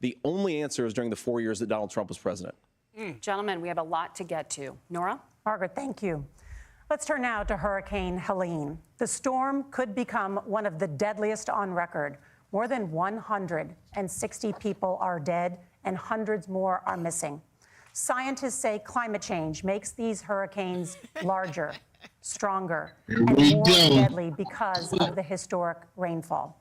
The only answer is during the 4 years that Donald Trump was president. Gentlemen, we have a lot to get to. Nora? Margaret, thank you. Let's turn now to Hurricane Helene. The storm could become one of the deadliest on record. More than 160 people are dead and hundreds more are missing. Scientists say climate change makes these hurricanes larger, stronger, and more deadly because of the historic rainfall.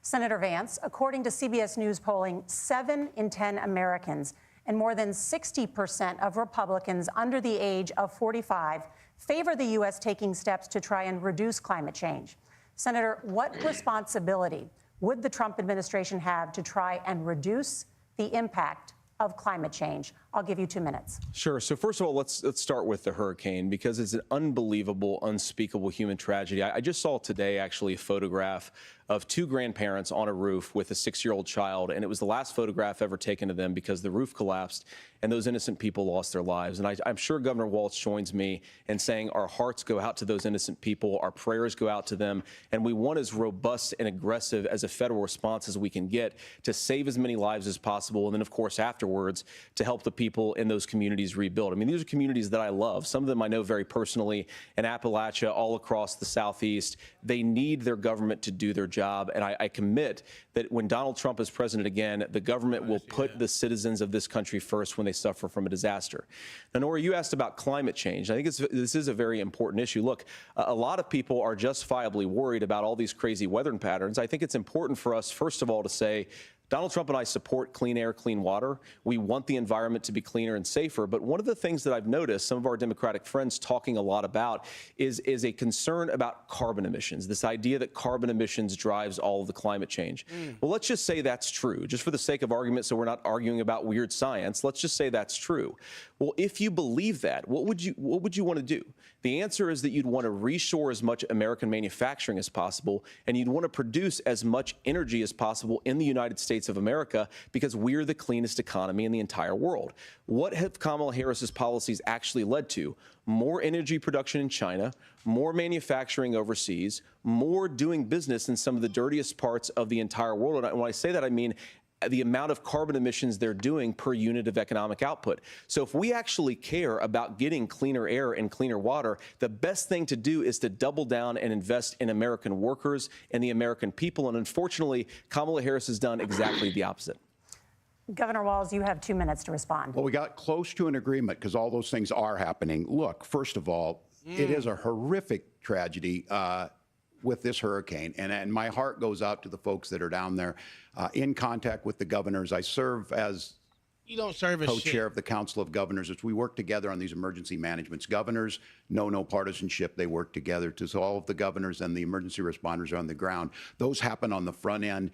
Senator Vance, according to CBS News polling, 7 in 10 Americans and more than 60% of Republicans under the age of 45 favor the U.S. taking steps to try and reduce climate change. Senator, what responsibility would the Trump administration have to try and reduce the impact of climate change? I'll give you 2 minutes. Sure. So first of all, let's start with the hurricane, because it's an unbelievable, unspeakable human tragedy. I just saw today, actually, a photograph of 2 grandparents on a roof with a 6-year-old child, and it was the last photograph ever taken of them because the roof collapsed and those innocent people lost their lives. And I'm sure Governor Walz joins me in saying our hearts go out to those innocent people, our prayers go out to them, and we want as robust and aggressive as a federal response as we can get to save as many lives as possible, and then, of course, afterwards, to help the people in those communities rebuild. I mean, these are communities that I love. Some of them I know very personally in Appalachia, all across the Southeast. They need their government to do their job, and I commit that when Donald Trump is president again, the government will put the citizens of this country first when they suffer from a disaster. Now, Nora, you asked about climate change. I think this is a very important issue. Look, a lot of people are justifiably worried about all these crazy weather patterns. I think it's important for us, first of all, to say Donald Trump and I support clean air, clean water. We want the environment to be cleaner and safer. But one of the things that I've noticed some of our Democratic friends talking a lot about is a concern about carbon emissions, this idea that carbon emissions drives all of the climate change. Well, let's just say that's true, just for the sake of argument, so we're not arguing about weird science. Let's just say that's true. Well, if you believe that, what would you want to do? The answer is that you'd want to reshore as much American manufacturing as possible, and you'd want to produce as much energy as possible in the United States of America, because we're the cleanest economy in the entire world. What have Kamala Harris's policies actually led to? More energy production in China, more manufacturing overseas, more doing business in some of the dirtiest parts of the entire world. And when I say that, I mean the amount of carbon emissions they're doing per unit of economic output. So if we actually care about getting cleaner air and cleaner water, the best thing to do is to double down and invest in American workers and the American people. And unfortunately, Kamala Harris has done exactly the opposite. Governor Walz, you have 2 minutes to respond. Well, we got close to an agreement because all those things are happening. Look, first of all, it is a horrific tragedy with this hurricane, and my heart goes out to the folks that are down there in contact with the governors. I serve as co-chair of the Council of Governors as we work together on these emergency managements. Governors know no partisanship. They work together to solve the governors, and the emergency responders are on the ground. Those happen on the front end.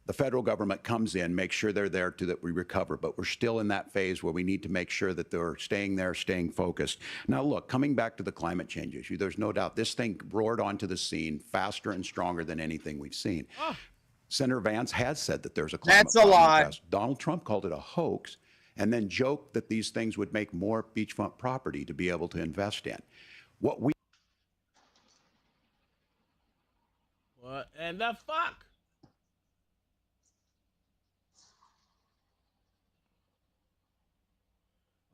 The federal government comes in, makes sure they're there to that we recover, but we're still in that phase where we need to make sure that they're staying there, staying focused. Now, look, coming back to the climate change issue, there's no doubt this thing roared onto the scene faster and stronger than anything we've seen. Senator Vance has said that there's a climate That's a lie. Donald Trump called it a hoax and then joked that these things would make more beachfront property to be able to invest in. What in the fuck?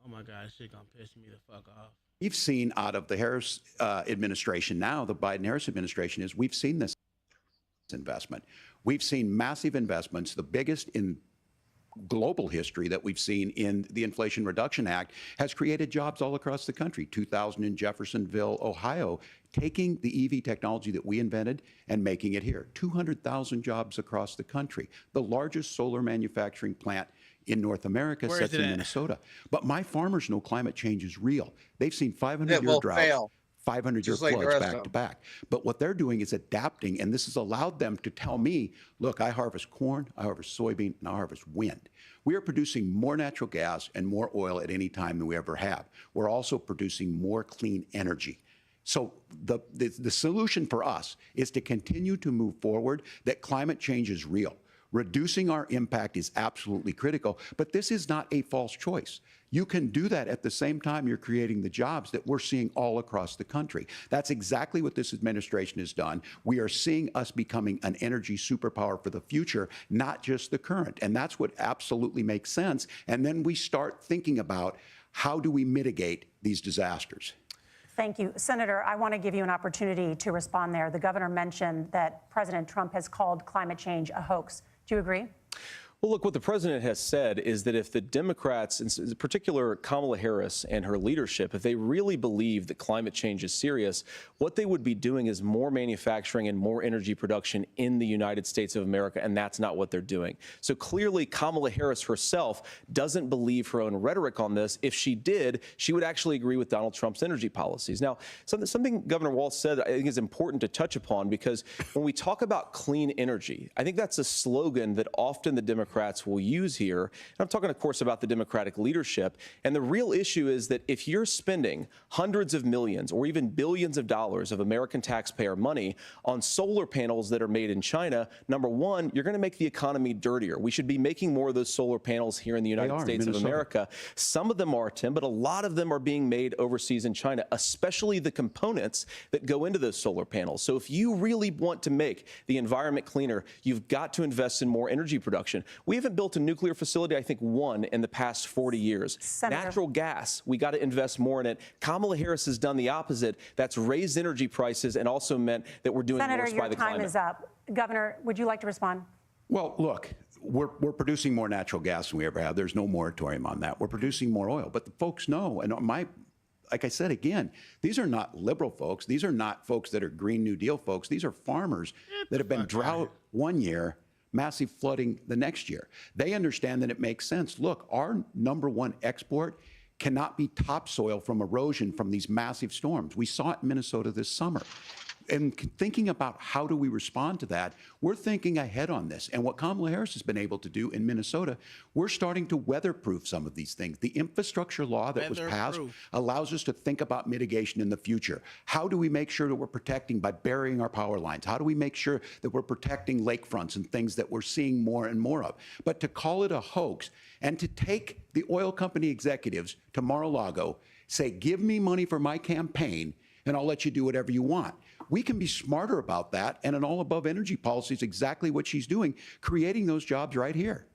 Oh my God, shit gonna piss me the fuck off. we've seen out of the Harris administration now, the Biden-Harris administration, is we've seen this investment. We've seen massive investments, the biggest in global history that we've seen in the Inflation Reduction Act, has created jobs all across the country. 2,000 in Jeffersonville, Ohio, taking the EV technology that we invented and making it here. 200,000 jobs across the country. The largest solar manufacturing plant in North America sits in Minnesota. But my farmers know climate change is real. They've seen 500-year droughts. 500-year floods back to back. But what they're doing is adapting, and this has allowed them to tell me, look, I harvest corn, I harvest soybean, and I harvest wind. We are producing more natural gas and more oil at any time than we ever have. We're also producing more clean energy. So the solution for us is to continue to move forward, that climate change is real. Reducing our impact is absolutely critical, but this is not a false choice. You can do that at the same time you're creating the jobs that we're seeing all across the country. That's exactly what this administration has done. We are seeing us becoming an energy superpower for the future, not just the current. And that's what absolutely makes sense. And then we start thinking about how do we mitigate these disasters. Thank you. Senator, I want to give you an opportunity to respond there. The governor mentioned that President Trump has called climate change a hoax. Do you agree? Well, look, what the president has said is that if the Democrats, in particular Kamala Harris and her leadership, if they really believe that climate change is serious, what they would be doing is more manufacturing and more energy production in the United States of America, and that's not what they're doing. So clearly, Kamala Harris herself doesn't believe her own rhetoric on this. If she did, she would actually agree with Donald Trump's energy policies. Now, something Governor Walz said I think is important to touch upon, because when we talk about clean energy, I think that's a slogan that often the Democrats will use here. And I'm talking, of course, about the Democratic leadership. And the real issue is that if you're spending hundreds of millions or even billions of dollars of American taxpayer money on solar panels that are made in China, number one, you're going to make the economy dirtier. We should be making more of those solar panels here in the United States of America. Some of them are, Tim, but a lot of them are being made overseas in China, especially the components that go into those solar panels. So if you really want to make the environment cleaner, you've got to invest in more energy production. We haven't built a nuclear facility, I think, one in the past 40 years. Senator. Natural gas, we got to invest more in it. Kamala Harris has done the opposite. That's raised energy prices and also meant that we're doing Senator, worse by the climate. your time is up. Governor, would you like to respond? Well, look, we're producing more natural gas than we ever have. There's no moratorium on that. We're producing more oil. But the folks know, and like I said again, these are not liberal folks. These are not folks that are Green New Deal folks. These are farmers that have been drought one year, massive flooding the next year. They understand that it makes sense. Look, our number one export cannot be topsoil from erosion from these massive storms. We saw it in Minnesota this summer. And thinking about how do we respond to that, we're thinking ahead on this. And what Kamala Harris has been able to do in Minnesota, we're starting to weatherproof some of these things. The infrastructure law that was passed allows us to think about mitigation in the future. How do we make sure that we're protecting by burying our power lines? How do we make sure that we're protecting lakefronts and things that we're seeing more and more of? But to call it a hoax and to take the oil company executives to Mar-a-Lago, say, give me money for my campaign, and I'll let you do whatever you want. We can be smarter about that, and an all-above energy policy is exactly what she's doing, creating those jobs right here.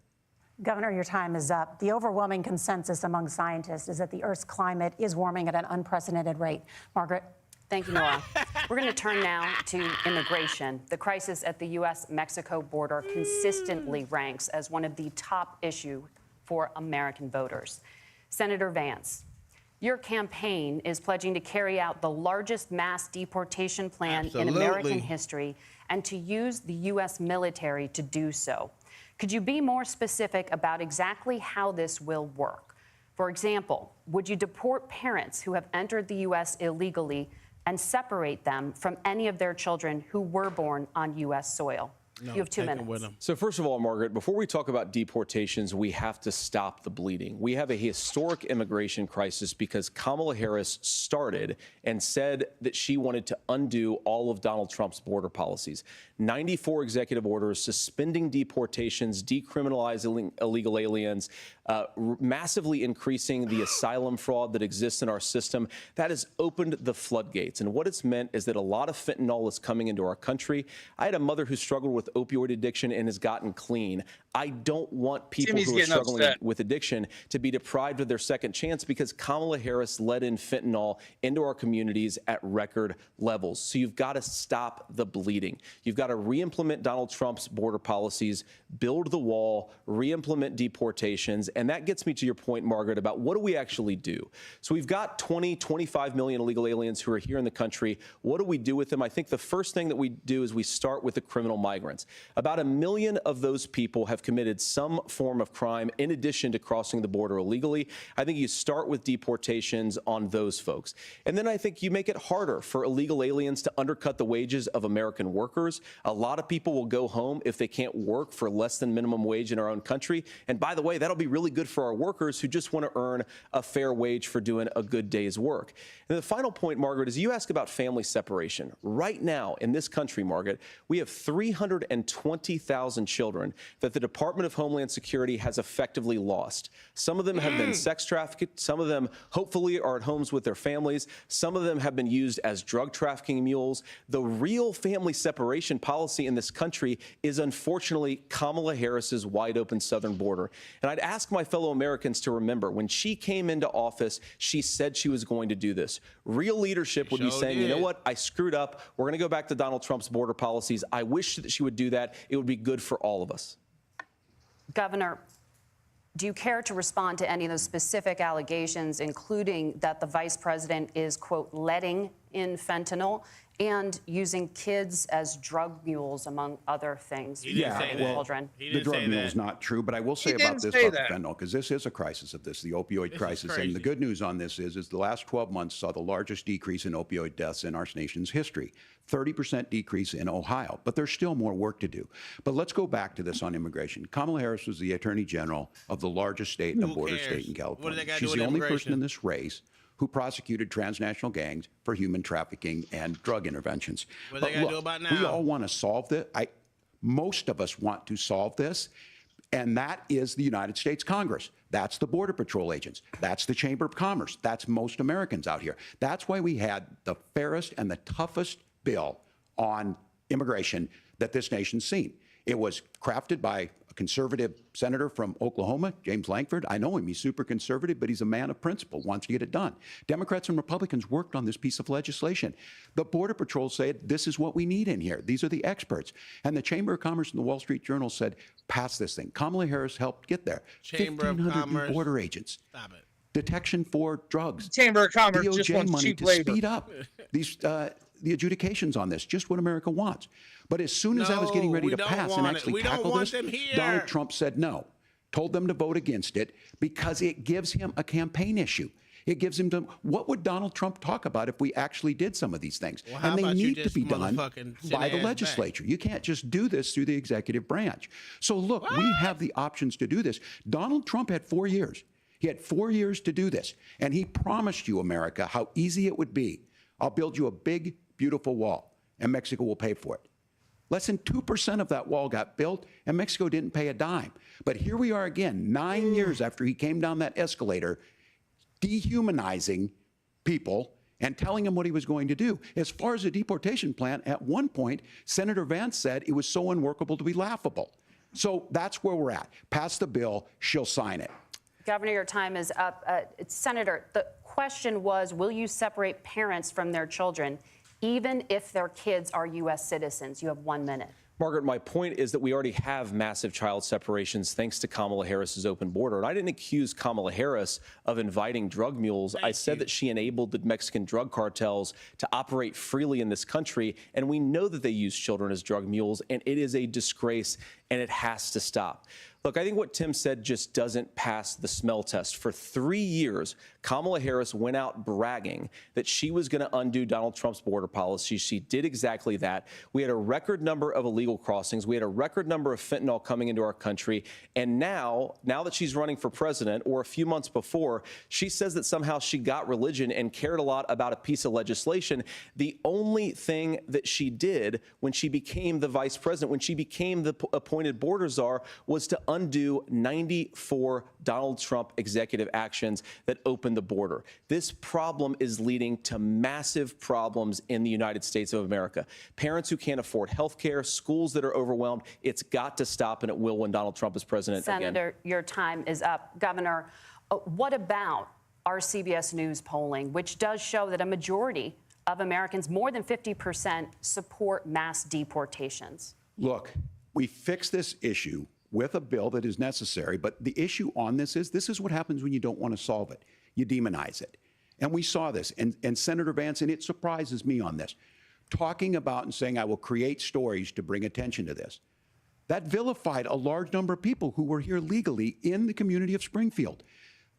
Governor, your time is up. The overwhelming consensus among scientists is that the Earth's climate is warming at an unprecedented rate. Margaret? Thank you, Nora. We're going to turn now to immigration. The crisis at the U.S.-Mexico border consistently ranks as one of the top issues for American voters. Senator Vance, your campaign is pledging to carry out the largest mass deportation plan in American history and to use the U.S. military to do so. Could you be more specific about exactly how this will work? For example, would you deport parents who have entered the U.S. illegally and separate them from any of their children who were born on U.S. soil? No, you have 2 minutes. So first of all, Margaret, before we talk about deportations, we have to stop the bleeding. We have a historic immigration crisis because Kamala Harris started and said that she wanted to undo all of Donald Trump's border policies. 94 executive orders suspending deportations, decriminalizing illegal aliens, massively increasing the asylum fraud that exists in our system. That has opened the floodgates. And what it's meant is that a lot of fentanyl is coming into our country. I had a mother who struggled with opioid addiction and has gotten clean. I don't want people who are struggling with addiction to be deprived of their second chance because Kamala Harris let in fentanyl into our communities at record levels. So you've got to stop the bleeding. You've got to re-implement Donald Trump's border policies, build the wall, re-implement deportations. And that gets me to your point, Margaret, about what do we actually do? So we've got 25 million illegal aliens who are here in the country. What do we do with them? I think the first thing that we do is we start with the criminal migrants. About 1 million of those people have committed some form of crime in addition to crossing the border illegally. I think you start with deportations on those folks. And then I think you make it harder for illegal aliens to undercut the wages of American workers. A lot of people will go home if they can't work for less than minimum wage in our own country. And by the way, that'll be really good for our workers who just want to earn a fair wage for doing a good day's work. And the final point, Margaret, is you ask about family separation. Right now in this country, Margaret, we have 320,000 children that the Department of Homeland Security has effectively lost. Some of them have been sex trafficked. Some of them hopefully are at homes with their families. Some of them have been used as drug trafficking mules. The real family separation policy in this country is unfortunately Kamala Harris's wide open southern border. And I'd ask my fellow Americans to remember when she came into office, she said she was going to do this. Real leadership would be saying, you know what, I screwed up. We're going to go back to Donald Trump's border policies. I wish that she would do that. It would be good for all of us. Governor, do you care to respond to any of those specific allegations, including that the vice president is, quote, letting in fentanyl and using kids as drug mules, among other things? Children. The drug mule is not true, but I will say about this about the fentanyl, because this is a crisis of this, the opioid crisis. And the good news on this is the last 12 months saw the largest decrease in opioid deaths in our nation's history. 30% decrease in Ohio, but there's still more work to do. But let's go back to this on immigration. Kamala Harris was the Attorney General of the largest state and border state in California. She's the only person in this race who prosecuted transnational gangs for human trafficking and drug interventions. What they gotta do about now? We all want to solve this. Most of us want to solve this, and that is the United States Congress. That's the Border Patrol agents. That's the Chamber of Commerce. That's most Americans out here. That's why we had the fairest and the toughest bill on immigration that this nation's seen. It was crafted by a conservative senator from Oklahoma, James Lankford. I know him. He's super conservative, but he's a man of principle, wants to get it done. Democrats and Republicans worked on this piece of legislation. The Border Patrol said, this is what we need in here. These are the experts. And the Chamber of Commerce and the Wall Street Journal said, pass this thing. Kamala Harris helped get there. Chamber of 1,500 Commerce. new border agents. Stop it. Detection for drugs. Chamber of Commerce just DOJ wants money cheap to labor. speed up these the adjudications on this, just what America wants. But as soon as I was getting ready we to don't pass and want it. actually We don't tackle want this, them here. Donald Trump said no, told them to vote against it because it gives him a campaign issue. It gives him to, what would Donald Trump talk about if we actually did some of these things? Well, how And they about you need to just be done motherfucking sit by the ass back? legislature. You can't just do this through the executive branch. So look, we have the options to do this. Donald Trump had 4 years. He had 4 years to do this. And he promised you, America, how easy it would be. I'll build you a big, beautiful wall, and Mexico will pay for it. Less than 2% of that wall got built, and Mexico didn't pay a dime. But here we are again, 9 years after he came down that escalator, dehumanizing people and telling them what he was going to do. As far as the deportation plan, at one point, Senator Vance said it was so unworkable to be laughable. So that's where we're at. Pass the bill, she'll sign it. Governor, your time is up. Senator, the question was, will you separate parents from their children, even if their kids are U.S. citizens? You have 1 minute. Margaret, my point is that we already have massive child separations thanks to Kamala Harris's open border. And I didn't accuse Kamala Harris of inviting drug mules. I said that she enabled the Mexican drug cartels to operate freely in this country. And we know that they use children as drug mules, and it is a disgrace, and it has to stop. Look, I think what Tim said just doesn't pass the smell test. For 3 years, Kamala Harris went out bragging that she was going to undo Donald Trump's border policy. She did exactly that. We had a record number of illegal crossings. We had a record number of fentanyl coming into our country. And now that she's running for president, or a few months before, she says that somehow she got religion and cared a lot about a piece of legislation. The only thing that she did when she became the vice president, when she became the appointed border czar, was to undo 94 Donald Trump executive actions that opened the border. This problem is leading to massive problems in the United States of America. Parents who can't afford health care, schools that are overwhelmed. It's got to stop, and it will when Donald Trump is president again. Senator, your time is up. Governor, what about our CBS News polling, which does show that a majority of Americans, more than 50%, support mass deportations? Look, we fix this issue with a bill that is necessary, but the issue on this is what happens when you don't want to solve it. You demonize it. And we saw this, and Senator Vance, and it surprises me on this, talking about and saying, I will create stories to bring attention to this. That vilified a large number of people who were here legally in the community of Springfield.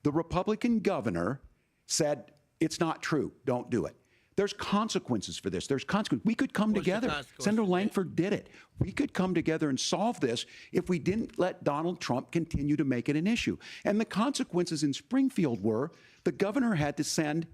The Republican governor said, it's not true, don't do it. There's consequences for this. There's consequences. We could come What's the together. consequences, Senator Dick? Langford did it. We could come together and solve this if we didn't let Donald Trump continue to make it an issue. And the consequences in Springfield were the governor had to send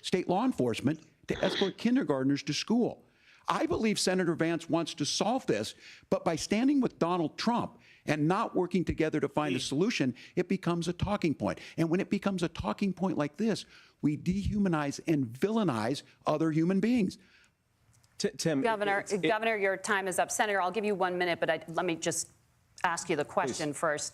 state law enforcement to escort kindergartners to school. I believe Senator Vance wants to solve this, but by standing with Donald Trump and not working together to find a solution, it becomes a talking point. And when it becomes a talking point like this, we dehumanize and villainize other human beings. Tim, Governor, your time is up. Senator, I'll give you 1 minute, but let me just ask you the question first.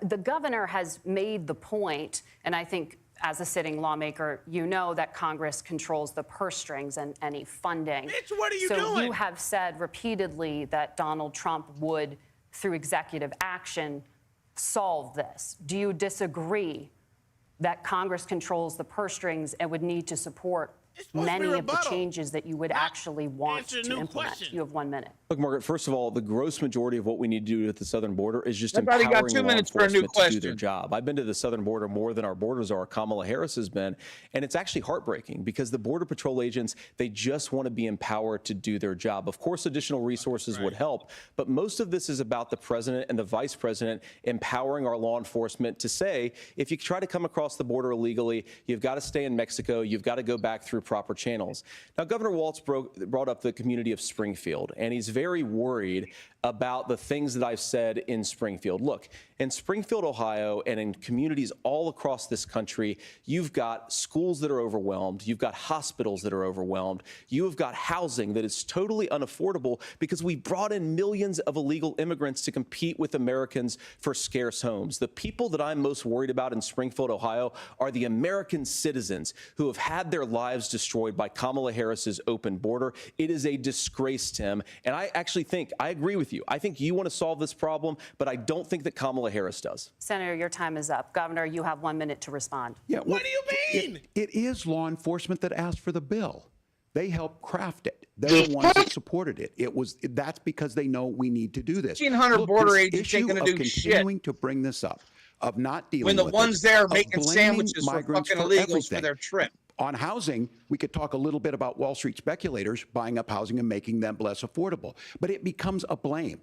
The governor has made the point, and I think as a sitting lawmaker, you know that Congress controls the purse strings and any funding. Bitch, what are you so doing? you have said repeatedly that Donald Trump would, through executive action, solve this. Do you disagree that Congress controls the purse strings and would need to support It's supposed to be many of the rebuttal. changes that you would actually want Answer a to new implement? question. You have 1 minute. Look, Margaret, first of all, the gross majority of what we need to do at the southern border is just Everybody got empowering 2 law minutes for a new enforcement to do their question. job. I've been to the southern border more than our borders are. Kamala Harris has been, and it's actually heartbreaking because the Border Patrol agents, they just want to be empowered to do their job. Of course, additional resources would help, but most of this is about the president and the vice president empowering our law enforcement to say, if you try to come across the border illegally, you've got to stay in Mexico, you've got to go back through proper channels. Now, Governor Walz brought up the community of Springfield, and he's very worried about the things that I've said in Springfield. Look, in Springfield, Ohio, and in communities all across this country, you've got schools that are overwhelmed. You've got hospitals that are overwhelmed. You have got housing that is totally unaffordable because we brought in millions of illegal immigrants to compete with Americans for scarce homes. The people that I'm most worried about in Springfield, Ohio, are the American citizens who have had their lives destroyed by Kamala Harris's open border. It is a disgrace, Tim. And I actually think, I agree with you. I think you want to solve this problem, but I don't think that Kamala Harris does. Senator, your time is up. Governor, you have 1 minute to respond. Yeah, What do you mean? It is law enforcement that asked for the bill. They helped craft it. They're the ones that supported it. That's because they know we need to do this. 1,500 Look, border this agents ain't issue gonna of do shit. continuing to bring this up, of not dealing When the with ones it, there of making blaming sandwiches for migrants fucking for illegals for everything. their trip. On housing, we could talk a little bit about Wall Street speculators buying up housing and making them less affordable, but it becomes a blame.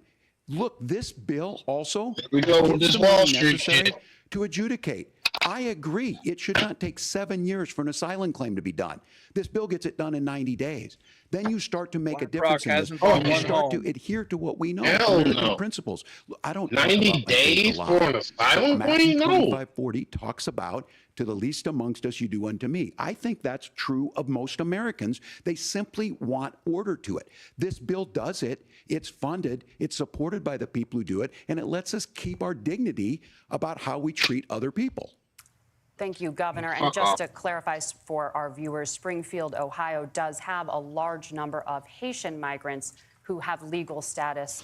Look, this bill also we go with gives this the Wall money Street necessary shit. to adjudicate. I agree. It should not take 7 years for an asylum claim to be done. This bill gets it done in 90 days. Then you start to make a Black difference Rock in this. hasn't found And you one start to home. adhere to what we know, Hell American no. principles. Look, I don't talk 90 about my faith a days lot, for an asylum but claim? Matthew No. 25:40 talks about, to the least amongst us, you do unto me. I think that's true of most Americans. They simply want order to it. This bill does it. It's funded. It's supported by the people who do it. And it lets us keep our dignity about how we treat other people. Thank you, Governor. And Fuck just off. to clarify for our viewers, Springfield, Ohio does have a large number of Haitian migrants who have legal status,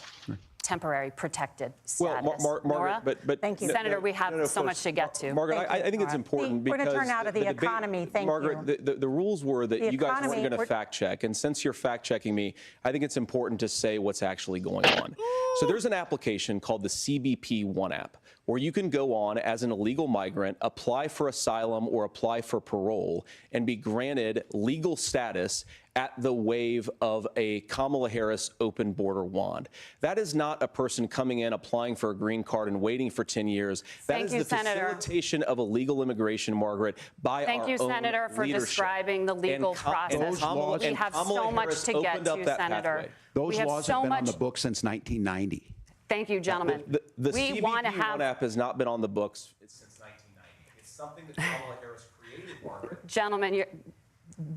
temporary protected status. Margaret, Nora? but Thank you. Senator, we have so much to get to. Margaret, Thank I you, think it's Nora. important We're because gonna turn now to the debate- economy. Thank Margaret, you. the rules were that The you guys weren't economy, going to we're- fact check, and since you're fact checking me, I think it's important to say what's actually going on. So there's an application called the CBP One app, where you can go on as an illegal migrant, apply for asylum or apply for parole, and be granted legal status at the wave of a Kamala Harris open border wand. That is not a person coming in, applying for a green card and waiting for 10 years. That Thank is you, the Senator. facilitation of illegal immigration, Margaret, by Thank our you, own Senator, for leadership. describing the legal And process. Kamala- We and have Kamala so much Harris to get opened up to, that Senator. pathway. Those We have laws so have been on much. the books since 1990. Thank you, gentlemen. The we want to CBP One have, app has not been on the books since 1990. It's something that Kamala Harris created, Margaret. gentlemen,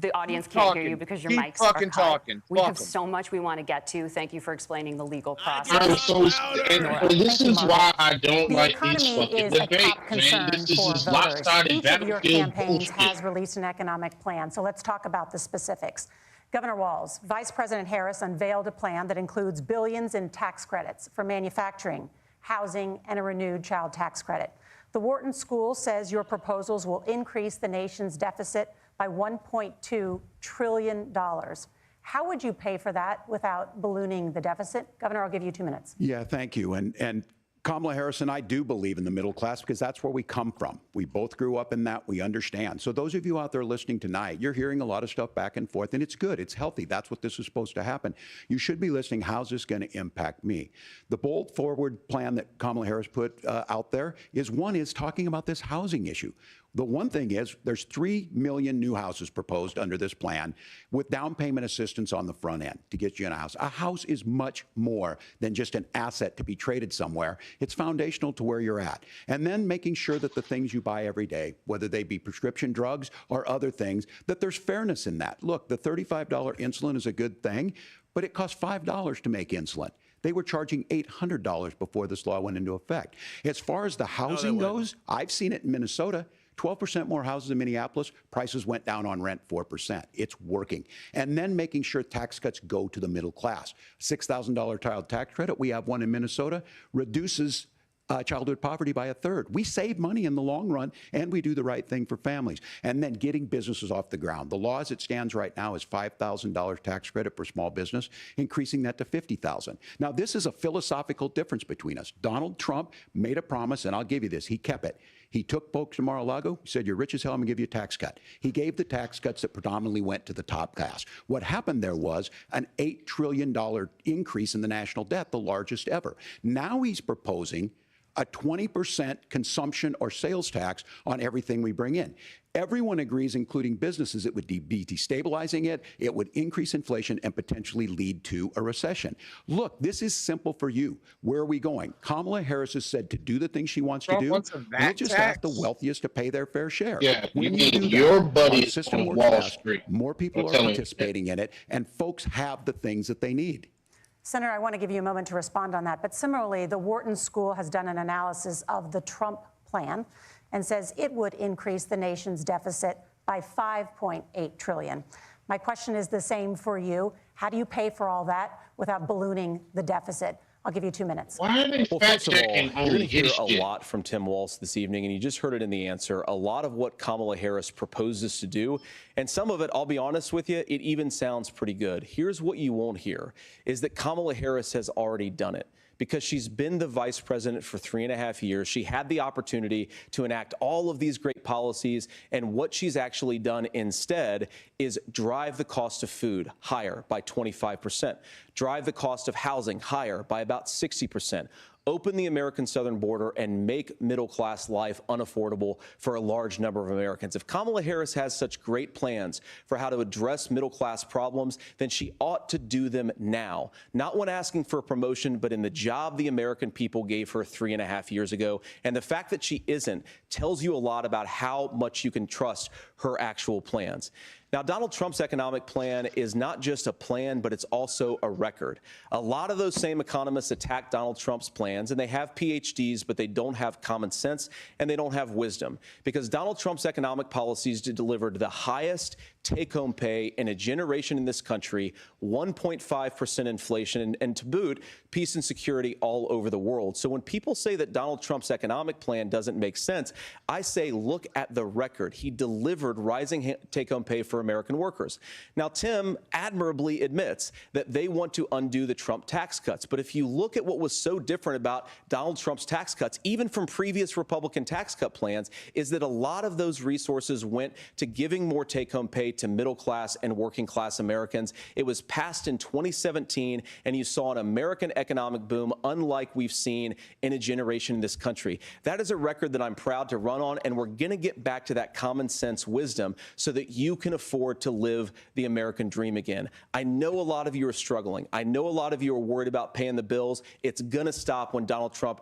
the audience Keep can't hear talking. you because your Keep mics are fucking cut. talking. We Fuck have 'em. so much we want to get to. Thank you for explaining the legal process. I'm so and this is why I don't The like these economy fucking is a debates, top man. concern This is for just voters. lopsided Each of your battlefield campaigns has bullshit. released an economic plan. So let's talk about the specifics. Governor Walz, Vice President Harris unveiled a plan that includes billions in tax credits for manufacturing, housing, and a renewed child tax credit. The Wharton School says your proposals will increase the nation's deficit by $1.2 trillion. How would you pay for that without ballooning the deficit? Governor, I'll give you 2 minutes. Yeah, thank you. And Kamala Harris and I do believe in the middle class because that's where we come from. We both grew up in that. We understand. So those of you out there listening tonight, you're hearing a lot of stuff back and forth, and it's good. It's healthy. That's what this is supposed to happen. You should be listening. How's this going to impact me? The bold forward plan that Kamala Harris put out there is talking about this housing issue. The one thing is there's 3 million new houses proposed under this plan with down payment assistance on the front end to get you in a house. A house is much more than just an asset to be traded somewhere. It's foundational to where you're at. And then making sure that the things you buy every day, whether they be prescription drugs or other things, that there's fairness in that. Look, the $35 insulin is a good thing, but it costs $5 to make insulin. They were charging $800 before this law went into effect. As far as the housing goes, I've seen it in Minnesota. 12% more houses in Minneapolis, prices went down on rent 4%. It's working. And then making sure tax cuts go to the middle class. $6,000 child tax credit, we have one in Minnesota, reduces childhood poverty by 1/3. We save money in the long run, and we do the right thing for families. And then getting businesses off the ground. The law as it stands right now is $5,000 tax credit for small business, increasing that to $50,000. Now, this is a philosophical difference between us. Donald Trump made a promise, and I'll give you this, he kept it. He took folks to Mar-a-Lago, he said, you're rich as hell, I'm gonna give you a tax cut. He gave the tax cuts that predominantly went to the top class. What happened there was an $8 trillion increase in the national debt, the largest ever. Now he's proposing a 20% consumption or sales tax on everything we bring in. Everyone agrees, including businesses, it would be destabilizing it, it would increase inflation and potentially lead to a recession. Look, this is simple for you. Where are we going? Kamala Harris has said to do the things she wants to do. We'll just ask the wealthiest to pay their fair share. Yeah, you When mean do your that, buddies our system on works Wall best, Street. more people are participating in it, and folks have the things that they need. Senator, I want to give you a moment to respond on that. But similarly, the Wharton School has done an analysis of the Trump plan and says it would increase the nation's deficit by $5.8 trillion. My question is the same for you. How do you pay for all that without ballooning the deficit? I'll give you 2 minutes. Why are they Well, first of all, fact-checking you're going only to hear his a shit? lot from Tim Walz this evening, and you just heard it in the answer. A lot of what Kamala Harris proposes to do, and some of it, I'll be honest with you, it even sounds pretty good. Here's what you won't hear, is that Kamala Harris has already done it. Because she's been the vice president for 3.5 years. She had the opportunity to enact all of these great policies, and what she's actually done instead is drive the cost of food higher by 25%, drive the cost of housing higher by about 60%, open the American southern border and make middle-class life unaffordable for a large number of Americans. If Kamala Harris has such great plans for how to address middle-class problems, then she ought to do them now. Not when asking for a promotion, but in the job the American people gave her 3.5 years ago. And the fact that she isn't tells you a lot about how much you can trust her actual plans. Now, Donald Trump's economic plan is not just a plan, but it's also a record. A lot of those same economists attack Donald Trump's plans, and they have PhDs, but they don't have common sense and they don't have wisdom, because Donald Trump's economic policies delivered the highest take-home pay in a generation in this country, 1.5% inflation, and to boot, peace and security all over the world. So when people say that Donald Trump's economic plan doesn't make sense, I say look at the record. He delivered rising take-home pay for American workers. Now, Tim admirably admits that they want to undo the Trump tax cuts. But if you look at what was so different about Donald Trump's tax cuts, even from previous Republican tax cut plans, is that a lot of those resources went to giving more take-home pay to middle-class and working-class Americans. It was passed in 2017, and you saw an American economic boom unlike we've seen in a generation in this country. That is a record that I'm proud to run on, and we're going to get back to that common sense wisdom so that you can afford to live the American dream again. I know a lot of you are struggling. I know a lot of you are worried about paying the bills. It's going to stop when Donald Trump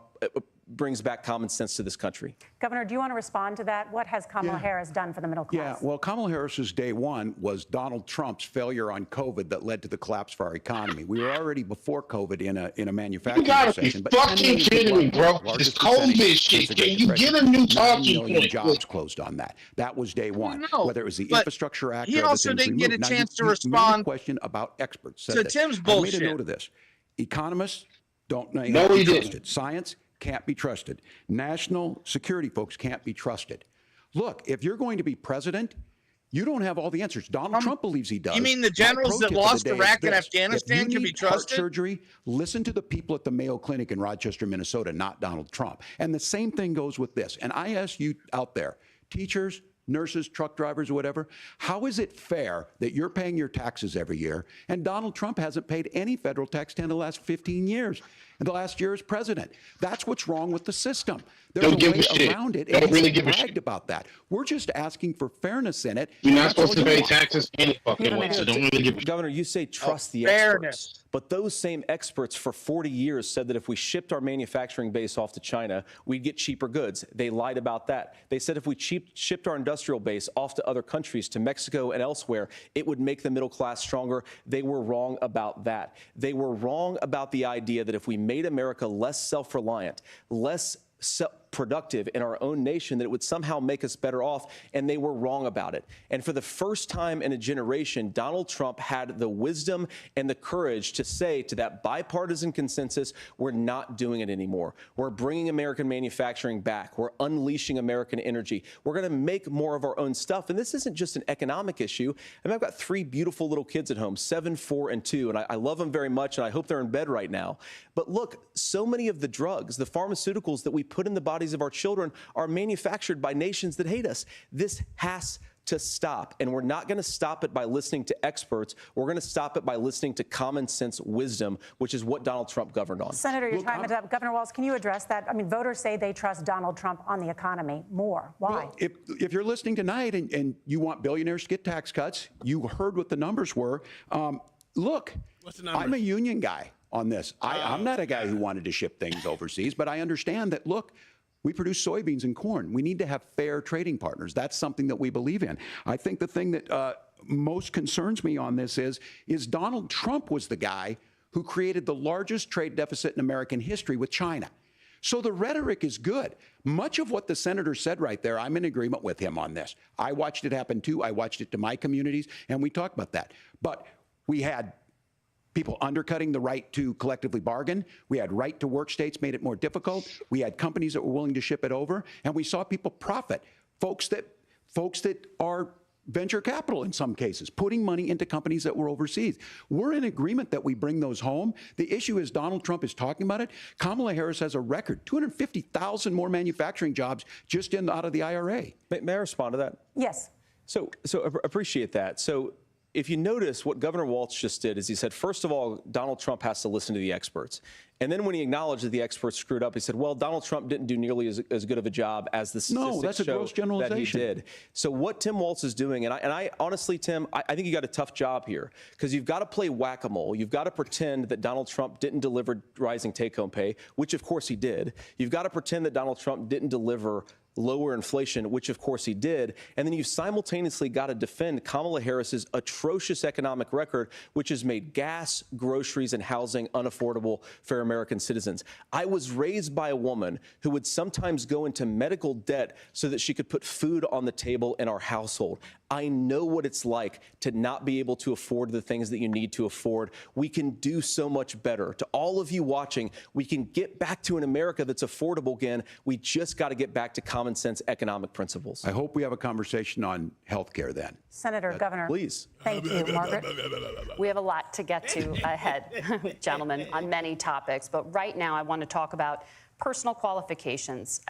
brings back common sense to this country. Governor, do you want to respond to that? What has Kamala Harris done for the middle class? Yeah, well, Kamala Harris's day one was Donald Trump's failure on COVID that led to the collapse of our economy. We were already before COVID in a manufacturing You gotta recession. be fucking kidding me, bro. This COVID shit. Can you get a new talking point? Jobs closed on that. That was day one. No, Whether it was the but Infrastructure Act, he or other also things didn't get a removed. Now, chance to you made a respond question about experts. Said to this. Tim's I bullshit. made a note of this. Economists don't know. No, he didn't. Trusted. Science can't be trusted. National security folks can't be trusted. Look, if you're going to be president, You don't have all the answers. Donald Trump believes he does. You mean the My generals pro that tip of the lost day is Iraq and this. Afghanistan If you can be need heart trusted? surgery, listen to the people at the Mayo Clinic in Rochester, Minnesota, not Donald Trump. And the same thing goes with this. And I ask you out there, teachers, nurses, truck drivers, or whatever, how is it fair that you're paying your taxes every year and Donald Trump hasn't paid any federal tax in the last 15 years? And the last year as president. That's what's wrong with the system. There's Don't a give way a shit. around it, Don't and really he's give a bragged shit. about that. We're just asking for fairness in it. You're not That's supposed all to you pay want. taxes any fucking way, so don't really give a shit. Governor, you say trust the fairness. experts. But those same experts for 40 years said that if we shipped our manufacturing base off to China, we'd get cheaper goods. They lied about that. They said if we shipped our industrial base off to other countries, to Mexico and elsewhere, it would make the middle class stronger. They were wrong about that. They were wrong about the idea that if we made America less self-reliant, less productive in our own nation, that it would somehow make us better off, and they were wrong about it. And for the first time in a generation, Donald Trump had the wisdom and the courage to say to that bipartisan consensus, we're not doing it anymore. We're bringing American manufacturing back. We're unleashing American energy. We're going to make more of our own stuff. And this isn't just an economic issue. I mean, I've got 3 beautiful little kids at home, 7, 4, and 2, and I love them very much, and I hope they're in bed right now. But look, so many of the drugs, the pharmaceuticals that we put in the bodies of our children are manufactured by nations that hate us. This has to stop, and we're not going to stop it by listening to experts. We're going to stop it by listening to common sense wisdom, which is what Donald Trump governed on. Senator, your time is up. Governor Walz, can you address that? I mean, voters say they trust Donald Trump on the economy more. Why? Well, if you're listening tonight and you want billionaires to get tax cuts, you heard what the numbers were. Look, What's the number? I'm a union guy on this. I'm not a guy who wanted to ship things overseas, but I understand that, look, we produce soybeans and corn. We need to have fair trading partners. That's something that we believe in. I think the thing that most concerns me on this is Donald Trump was the guy who created the largest trade deficit in American history with China. So the rhetoric is good. Much of what the senator said right there, I'm in agreement with him on this. I watched it happen too. I watched it to my communities, and we talked about that. But we had people undercutting the right to collectively bargain. We had right to work states made it more difficult. We had companies that were willing to ship it over, and we saw people profit. Folks that are venture capital in some cases, putting money into companies that were overseas. We're in agreement that we bring those home. The issue is Donald Trump is talking about it. Kamala Harris has a record, 250,000 more manufacturing jobs just out of the IRA. May I respond to that? Yes. So appreciate that. So if you notice, what Governor Walz just did is he said, first of all, Donald Trump has to listen to the experts. And then when he acknowledged that the experts screwed up, he said, well, Donald Trump didn't do nearly as good of a job as the statistics that's a show gross generalization. that he did. So what Tim Walz is doing, and I honestly, Tim, I think you got a tough job here, because you've got to play whack-a-mole. You've got to pretend that Donald Trump didn't deliver rising take-home pay, which of course he did. You've got to pretend that Donald Trump didn't deliver lower inflation, which of course he did. And then you've simultaneously got to defend Kamala Harris's atrocious economic record, which has made gas, groceries, and housing unaffordable for American citizens. I was raised by a woman who would sometimes go into medical debt so that she could put food on the table in our household. I know what it's like to not be able to afford the things that you need to afford. We can do so much better. To all of you watching, we can get back to an America that's affordable again. We just got to get back to common sense economic principles. I hope we have a conversation on health care then. Senator, Governor. Please. Thank you, Margaret. We have a lot to get to ahead, gentlemen, on many topics. But right now, I want to talk about personal qualifications.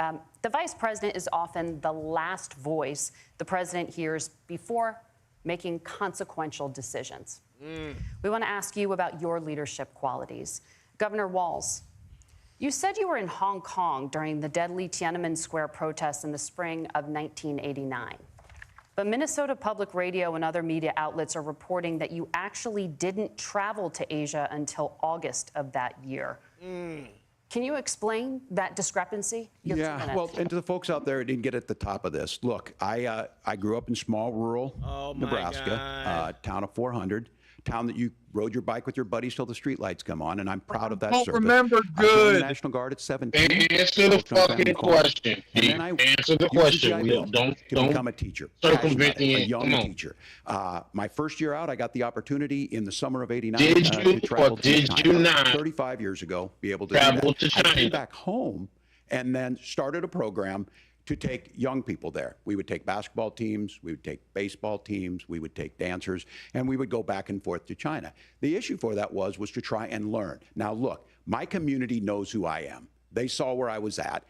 The vice president is often the last voice the president hears before making consequential decisions. We want to ask you about your leadership qualities. Governor Walz, you said you were in Hong Kong during the deadly Tiananmen Square protests in the spring of 1989. But Minnesota Public Radio and other media outlets are reporting that you actually didn't travel to Asia until August of that year. Can you explain that discrepancy? You have 2 minutes. Well, and to the folks out there who didn't get at the top of this, look, I grew up in small rural Nebraska, town of 400, town that you rode your bike with your buddies till the streetlights come on, and I'm proud of that Don't service. remember I joined the good. National Guard at 17. Answer the fucking question. And then I Answer the used question. GI Bill Don't to become a teacher. circumvent Passionate, a the- young come on. teacher. My first year out, I got the opportunity in the summer of '89 Did you to travel or did to you China. not 35 years ago, be able to travel do that. to I China? came back home and then started a program to take young people there. We would take basketball teams, we would take baseball teams, we would take dancers, and we would go back and forth to China. The issue for that was to try and learn. Now, look, my community knows who I am. They saw where I was at.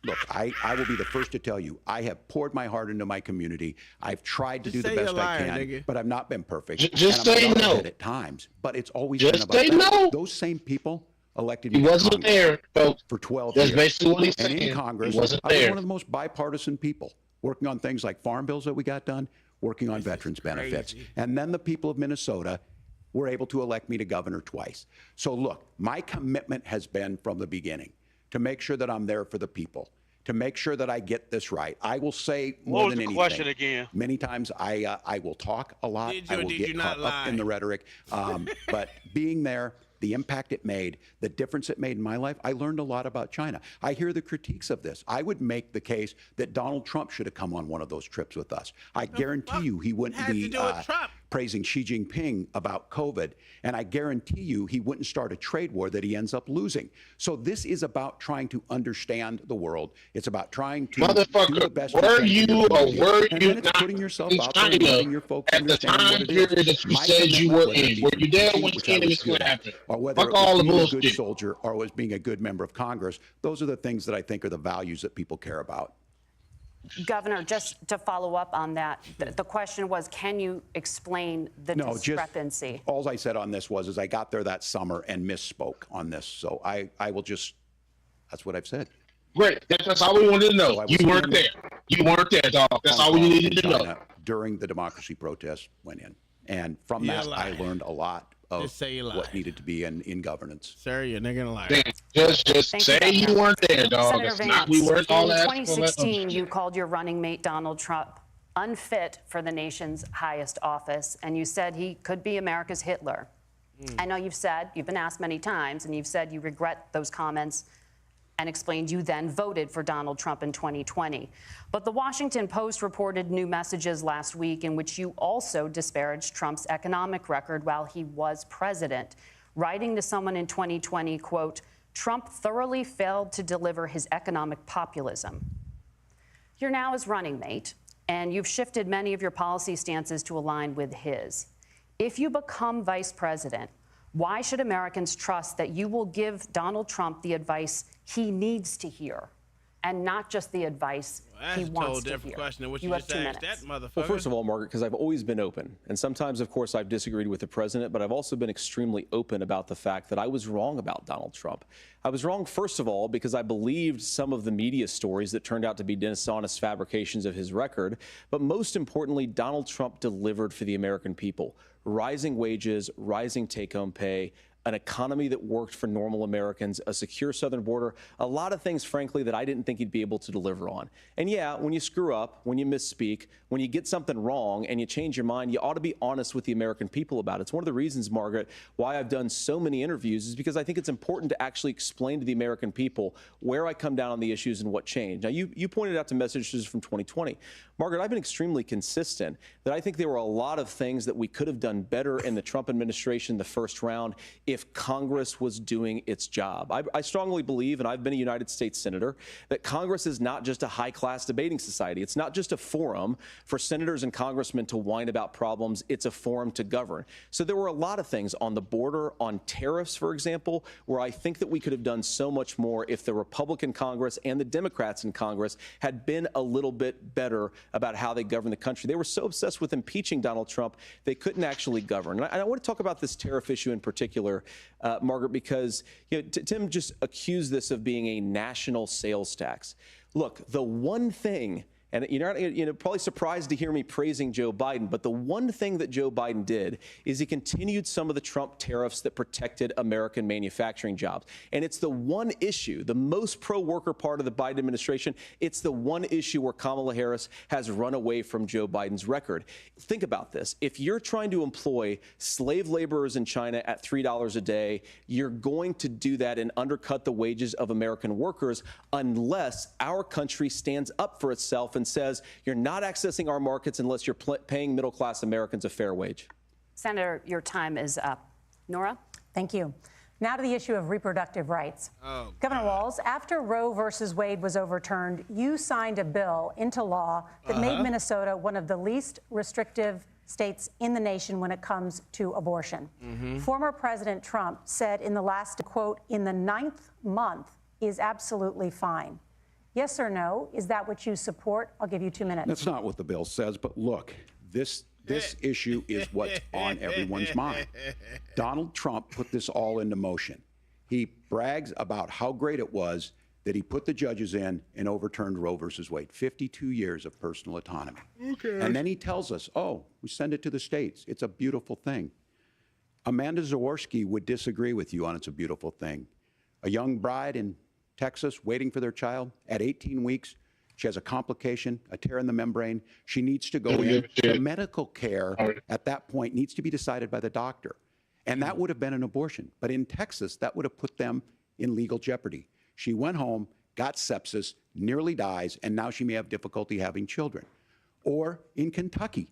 Look, I will be the first to tell you, I have poured my heart into my community. I've tried to do the best I can, but I've not been perfect. Just and say I'm no. at times, but it's always Just been about say that. no. Those same people elected He me to wasn't Congress there, folks. for 12 That's years. basically what he's And saying. in Congress, He wasn't I was there. one of the most bipartisan people, working on things like farm bills that we got done, working on veterans benefits. And then the people of Minnesota were able to elect me to governor twice. So look, my commitment has been from the beginning to make sure that I'm there for the people, to make sure that I get this right. I will say more What was than the anything. question again? Many times I will talk a lot. Did you I or will did get you caught not up in lie? the rhetoric. But being there, the impact it made, the difference it made in my life, I learned a lot about China. I hear the critiques of this. I would make the case that Donald Trump should have come on one of those trips with us. I guarantee you he wouldn't Had to be do with Trump. praising Xi Jinping about COVID. And I guarantee you he wouldn't start a trade war that he ends up losing. So this is about trying to understand the world. It's about trying to do the Motherfucker, best were can for you your or community. were And you then it's not putting yourself in out there and China letting your folks at the understand time what it period is. that you My said you commitment, were whether it in? be Were from you there teaching, when which I Kennedy was good Square at, happened? or whether Fuck it was all the being a good bullshit. soldier or was being a good member of Congress, those are the things that I think are the values that people care about. Governor, just to follow up on that, the question was, can you explain the discrepancy? All I said on this was I got there that summer and misspoke on this. So I will just, that's what I've said. Great. That's all we wanted to know. So I was You weren't there. You weren't there, dog. That's all we Hong Kong needed to and know. China during the democracy protests went in. And from You're that, I lying. learned a lot of Just say you what lied. needed to be in governance. Sir, you're nigga liar. Damn, just Thank say you, you Governor. weren't there, dog. Senator That's Vance, not, we weren't all in asking for that. 2016, you called your running mate Donald Trump unfit for the nation's highest office, and you said he could be America's Hitler. I know you've been asked many times, and you've said you regret those comments and explained you then voted for Donald Trump in 2020. But the Washington Post reported new messages last week in which you also disparaged Trump's economic record while he was president, writing to someone in 2020, quote, Trump thoroughly failed to deliver his economic populism. You're now his running mate, and you've shifted many of your policy stances to align with his. If you become vice president, why should Americans trust that you will give Donald Trump the advice he needs to hear and not just the advice That's he a wants total to different hear? question than what you have just 2 asked minutes. that motherfucker. Well, first of all, Margaret, because I've always been open. And sometimes, of course, I've disagreed with the president, but I've also been extremely open about the fact that I was wrong about Donald Trump. I was wrong, first of all, because I believed some of the media stories that turned out to be dishonest fabrications of his record. But most importantly, Donald Trump delivered for the American people. Rising wages, rising take-home pay, an economy that worked for normal Americans, a secure southern border, a lot of things, frankly, that I didn't think he'd be able to deliver on. And yeah, when you screw up, when you misspeak, when you get something wrong and you change your mind, you ought to be honest with the American people about it. It's one of the reasons, Margaret, why I've done so many interviews is because I think it's important to actually explain to the American people where I come down on the issues and what changed. Now, you pointed out to messages from 2020. Margaret, I've been extremely consistent that I think there were a lot of things that we could have done better in the Trump administration the first round if Congress was doing its job. I strongly believe, and I've been a United States Senator, that Congress is not just a high-class debating society. It's not just a forum for senators and congressmen to whine about problems. It's a forum to govern. So there were a lot of things on the border, on tariffs, for example, where I think that we could have done so much more if the Republican Congress and the Democrats in Congress had been a little bit better about how they govern the country. They were so obsessed with impeaching Donald Trump, they couldn't actually govern. And I want to talk about this tariff issue in particular, Margaret, because Tim just accused this of being a national sales tax. Look, the one thing, and you're probably surprised to hear me praising Joe Biden, but the one thing that Joe Biden did is he continued some of the Trump tariffs that protected American manufacturing jobs. And it's the one issue, the most pro-worker part of the Biden administration, it's the one issue where Kamala Harris has run away from Joe Biden's record. Think about this. If you're trying to employ slave laborers in China at $3 a day, you're going to do that and undercut the wages of American workers unless our country stands up for itself and says you're not accessing our markets unless you're paying middle-class Americans a fair wage. Senator, your time is up. Nora? Thank you. Now to the issue of reproductive rights. Oh, Governor Walz, after Roe versus Wade was overturned, you signed a bill into law that made Minnesota one of the least restrictive states in the nation when it comes to abortion. Former President Trump said in the last quote, "In the 9th month is absolutely fine." Yes or no? Is that what you support? I'll give you 2 minutes. That's not what the bill says, but look, this issue is what's on everyone's mind. Donald Trump put this all into motion. He brags about how great it was that he put the judges in and overturned Roe versus Wade. 52 years of personal autonomy. Okay. And then he tells us, oh, we send it to the states. It's a beautiful thing. Amanda Zaworski would disagree with you on it's a beautiful thing. A young bride in Texas waiting for their child at 18 weeks. She has a complication, a tear in the membrane. She needs to go in. The medical care at that point needs to be decided by the doctor. And that would have been an abortion. But in Texas, that would have put them in legal jeopardy. She went home, got sepsis, nearly dies, and now she may have difficulty having children. Or in Kentucky,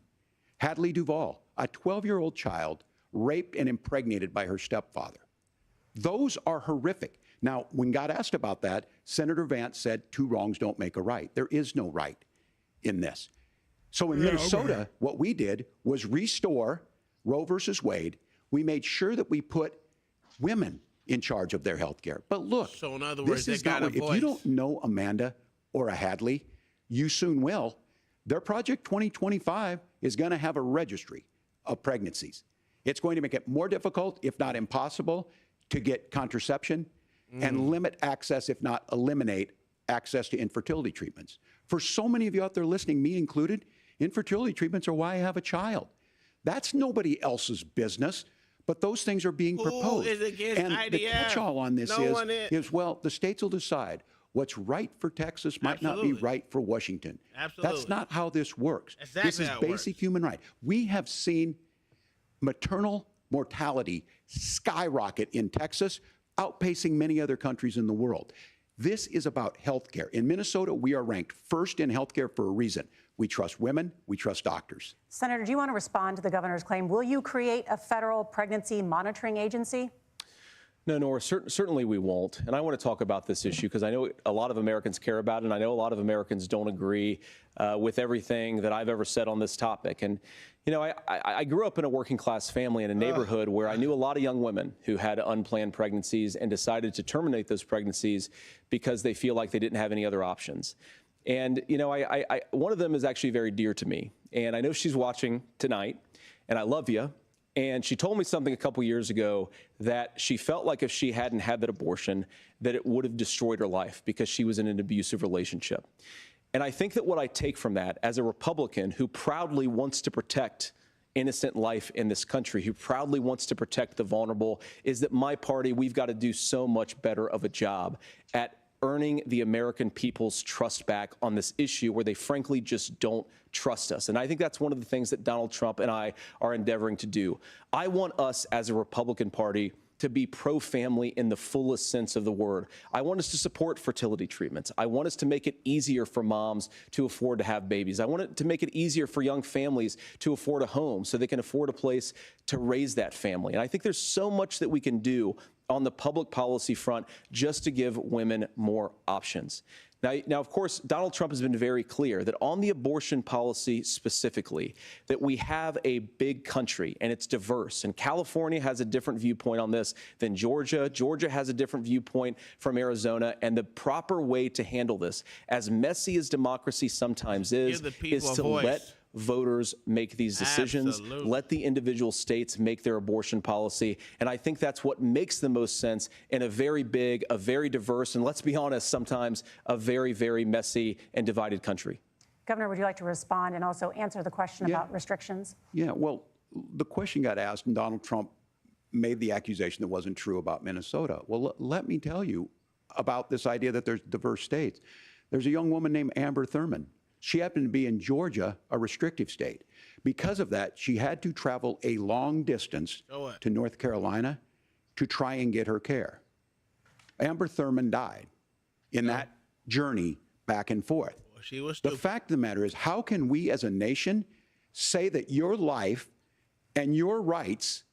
Hadley Duval, a 12-year-old child raped and impregnated by her stepfather. Those are horrific. Now, when God asked about that, Senator Vance said 2 wrongs don't make a right. There is no right in this. So in Minnesota, what we did was restore Roe versus Wade. We made sure that we put women in charge of their health care. But look, So in other words, this is they got not a what, if voice. you don't know Amanda or a Hadley, you soon will. Their Project 2025 is going to have a registry of pregnancies. It's going to make it more difficult, if not impossible, to get contraception and limit access, if not eliminate access to infertility treatments. For so many of you out there listening, me included, infertility treatments are why I have a child. That's nobody else's business, but those things are being proposed. is against and the IDF? catch-all on this No one is, well, the states will decide what's right for Texas might not be Absolutely. right for Washington. Absolutely. That's not how this works. Exactly This is how it basic works. human right. We have seen maternal mortality skyrocket in Texas, outpacing many other countries in the world. This is about health care. In Minnesota, we are ranked first in health care for a reason. We trust women, we trust doctors. Senator, do you want to respond to the governor's claim? Will you create a federal pregnancy monitoring agency? No, Nora, certainly we won't. And I want to talk about this issue because I know a lot of Americans care about it, and I know a lot of Americans don't agree with everything that I've ever said on this topic. And, you know, I grew up in a working class family in a neighborhood where I knew a lot of young women who had unplanned pregnancies and decided to terminate those pregnancies because they feel like they didn't have any other options. And, you know, one of them is actually very dear to me. And I know she's watching tonight, and I love you. And she told me something a couple years ago that she felt like if she hadn't had that abortion, that it would have destroyed her life because she was in an abusive relationship. And I think that what I take from that as a Republican who proudly wants to protect innocent life in this country, who proudly wants to protect the vulnerable, is that my party, we've got to do so much better of a job at earning the American people's trust back on this issue where they frankly just don't trust us. And I think that's one of the things that Donald Trump and I are endeavoring to do. I want us as a Republican Party to be pro-family in the fullest sense of the word. I want us to support fertility treatments. I want us to make it easier for moms to afford to have babies. I want it to make it easier for young families to afford a home so they can afford a place to raise that family. And I think there's so much that we can do on the public policy front just to give women more options. Now, of course, Donald Trump has been very clear that on the abortion policy specifically, that we have a big country and it's diverse. And California has a different viewpoint on this than Georgia. Georgia has a different viewpoint from Arizona. And the proper way to handle this, as messy as democracy sometimes is Give the people a to voice. let voters make these decisions, Absolutely. let the individual states make their abortion policy. And I think that's what makes the most sense in a very big, a very diverse, and let's be honest, sometimes a very, very messy and divided country. Governor, would you like to respond and also answer the question about restrictions? Yeah, well, the question got asked, and Donald Trump made the accusation that wasn't true about Minnesota. Well, let me tell you about this idea that there's diverse states. There's a young woman named Amber Thurman. She happened to be in Georgia, a restrictive state. Because of that, she had to travel a long distance to North Carolina to try and get her care. Amber Thurman died in that journey back and forth. She was The stupid. fact of the matter is, how can we as a nation say that your life and your rights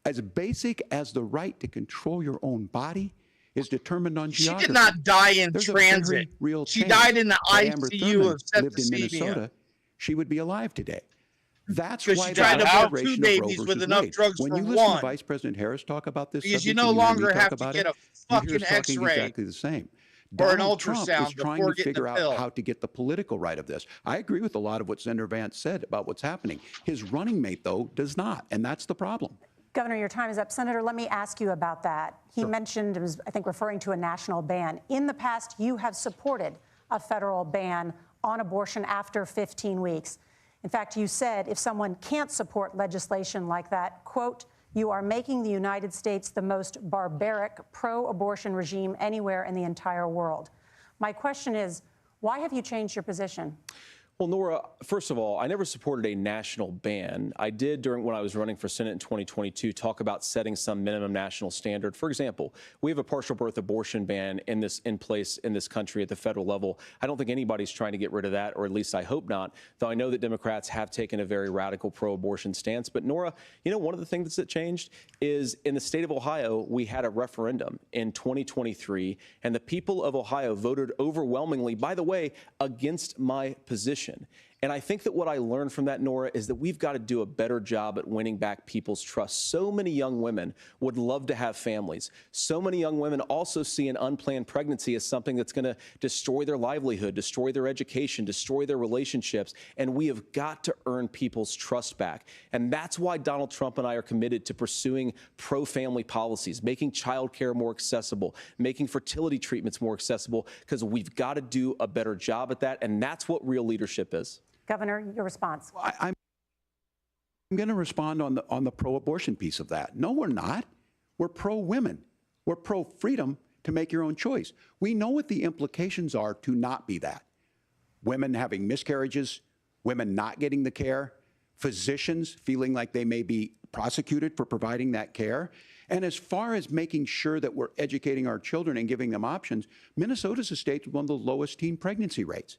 as basic as the right to control your own body is determined on She geography. did not die in There's a transit. very real She chance died in the that Amber ICU Thurman of lived in septicemia. Minnesota, she would be alive today. That's 'Cause why she the tried to have two declaration of Roe babies with versus enough Wade. drugs When for you listen one. to Vice President Harris talk about this Because you subject, no and you hear me longer talk have to about get it, a you hear fucking us talking X-ray exactly the same. or an Donald Trump is ultrasound trying before to getting figure the out pill. how to get the political right of this. I agree with a lot of what Senator Vance said about what's happening. His running mate, though, does not, and that's the problem. Governor, your time is up. Senator, let me ask you about that. He mentioned, it was, I think, referring to a national ban. In the past, you have supported a federal ban on abortion after 15 weeks. In fact, you said if someone can't support legislation like that, quote, you are making the United States the most barbaric pro-abortion regime anywhere in the entire world. My question is, why have you changed your position? Well, Nora, first of all, I never supported a national ban. I did when I was running for Senate in 2022 talk about setting some minimum national standard. For example, we have a partial birth abortion ban in place in this country at the federal level. I don't think anybody's trying to get rid of that, or at least I hope not, though I know that Democrats have taken a very radical pro-abortion stance. But Nora, you know, one of the things that changed is in the state of Ohio, we had a referendum in 2023, and the people of Ohio voted overwhelmingly, by the way, against my position. And I think that what I learned from that, Nora, is that we've got to do a better job at winning back people's trust. So many young women would love to have families. So many young women also see an unplanned pregnancy as something that's going to destroy their livelihood, destroy their education, destroy their relationships. And we have got to earn people's trust back. And that's why Donald Trump and I are committed to pursuing pro-family policies, making childcare more accessible, making fertility treatments more accessible, because we've got to do a better job at that. And that's what real leadership is. Governor, your response. I'm going to respond on the pro-abortion piece of that. No, we're not. We're pro-women. We're pro-freedom to make your own choice. We know what the implications are to not be that. Women having miscarriages, women not getting the care, physicians feeling like they may be prosecuted for providing that care. And as far as making sure that we're educating our children and giving them options, Minnesota's a state with one of the lowest teen pregnancy rates.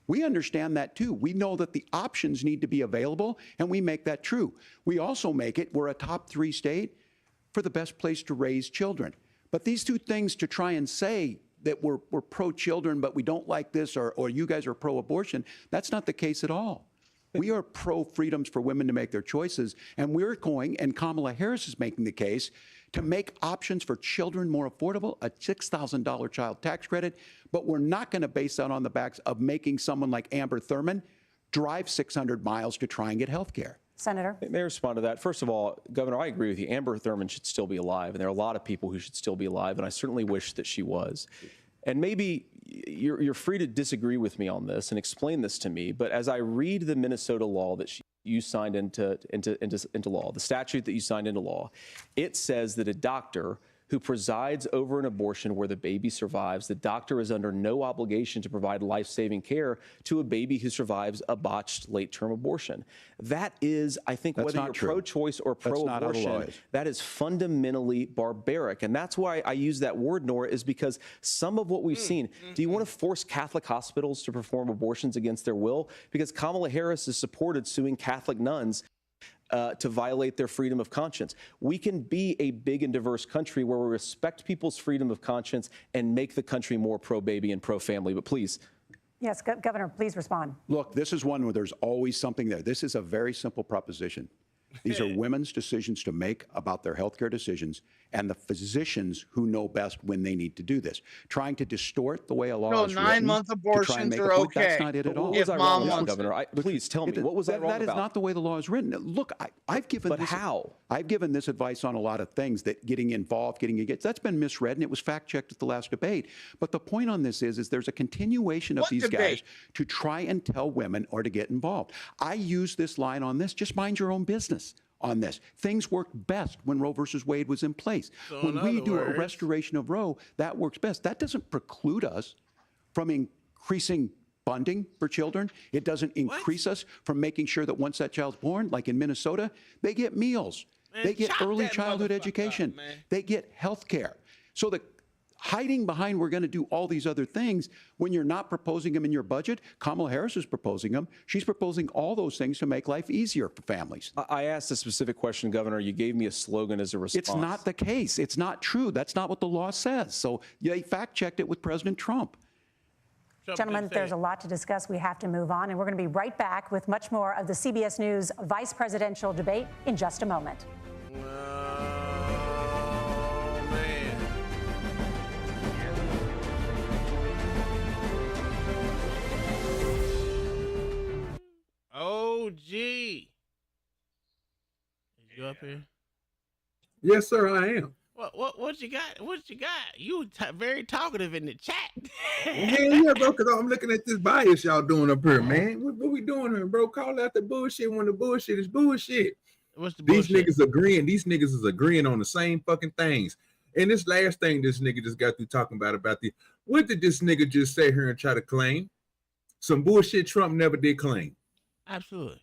We understand that too. We know that the options need to be available, and we make that true. We also make it, we're a top 3 state for the best place to raise children. But these two things, to try and say that we're pro-children, but we don't like this, or you guys are pro-abortion, that's not the case at all. We are pro-freedoms for women to make their choices, and we're going, and Kamala Harris is making the case, to make options for children more affordable, a $6,000 child tax credit, but we're not going to base that on the backs of making someone like Amber Thurman drive 600 miles to try and get health care. Senator? May I respond to that? First of all, Governor, I agree with you. Amber Thurman should still be alive, and there are a lot of people who should still be alive, and I certainly wish that she was. And maybe you're free to disagree with me on this and explain this to me, but as I read the Minnesota law that you signed into law, the statute that you signed into law, it says that a doctor who presides over an abortion where the baby survives, the doctor is under no obligation to provide life-saving care to a baby who survives a botched late-term abortion. That is, I think, That's whether not you're true. pro-choice or That's not how the law pro-abortion, is. that is fundamentally barbaric. And that's why I use that word, Nora, is because some of what we've seen, do you want to force Catholic hospitals to perform abortions against their will? Because Kamala Harris has supported suing Catholic nuns to violate their freedom of conscience. We can be a big and diverse country where we respect people's freedom of conscience and make the country more pro-baby and pro-family. But please. Yes, Governor, please respond. Look, this is one where there's always something there. This is a very simple proposition. These are women's decisions to make about their healthcare decisions, and the physicians who know best when they need to do this. Trying to distort the way a law No, is written 9-month to try and abortions make a are point, okay. that's not it at What all. was If I mom wrong about, wants- Governor? Please tell me, what was I wrong That is about? not the way the law is written. Look, I've given But this, how? I've given this advice on a lot of things, that getting involved, getting engaged, that's been misread, and it was fact-checked at the last debate. But the point on this is there's a continuation of What these debate? guys to try and tell women or to get involved. I use this line on this, just mind your own business on this. Things worked best when Roe versus Wade was in place. So When in we other do a words- restoration of Roe, that works best. That doesn't preclude us from increasing funding for children. It doesn't increase us from making sure that once that child's born, like in Minnesota, they get meals. Man, They get chop early that childhood motherfucker education. up, man. They get health care. So hiding behind we're going to do all these other things when you're not proposing them in your budget. Kamala Harris is proposing them. She's proposing all those things to make life easier for families. I asked a specific question, Governor. You gave me a slogan as a response. It's not the case. It's not true. That's not what the law says. So they fact-checked it with President Trump. Gentlemen, there's a lot to discuss. We have to move on, and we're going to be right back with much more of the CBS News vice presidential debate in just a moment. Oh, man. Oh, gee. You up here? Yes, sir, I am. What you got? What you got? You very talkative in the chat. Hell yeah, bro, because I'm looking at this bias y'all doing up here, man. What we doing here, bro? Call out the bullshit when the bullshit is bullshit. What's the These bullshit? niggas agreeing. These niggas is agreeing on the same fucking things. And this last thing this nigga just got through talking about the, what did this nigga just say here and try to claim? Some bullshit Trump never did claim. Absolutely.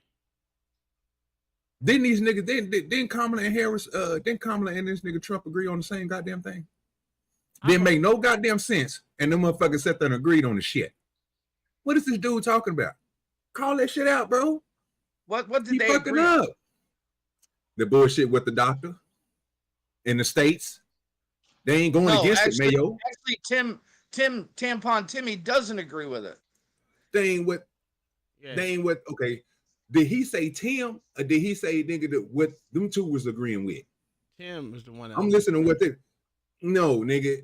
Didn't these niggas, didn't Kamala and Harris, didn't Kamala and this nigga Trump agree on the same goddamn thing? Didn't make no goddamn sense. And them motherfuckers sat there and agreed on the shit. What is this dude talking about? Call that shit out, bro. What did He they fucking agree? up. The bullshit with the doctor in the States. They ain't going against it, Mayo. Actually, Tampon Timmy doesn't agree with it. They ain't with, Yeah. they ain't with, okay. Did he say Tim or did he say nigga that what them two was agreeing with? Tim was the one. I'm listening to what they, no, nigga.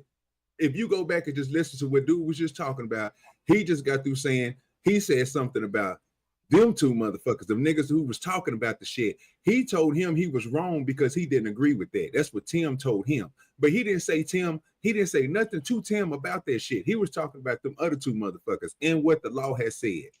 If you go back and just listen to what dude was just talking about, he just got through saying, he said something about them two motherfuckers, them niggas who was talking about the shit. He told him he was wrong because he didn't agree with that. That's what Tim told him. But he didn't say Tim, he didn't say nothing to Tim about that shit. He was talking about them other two motherfuckers and what the law has said.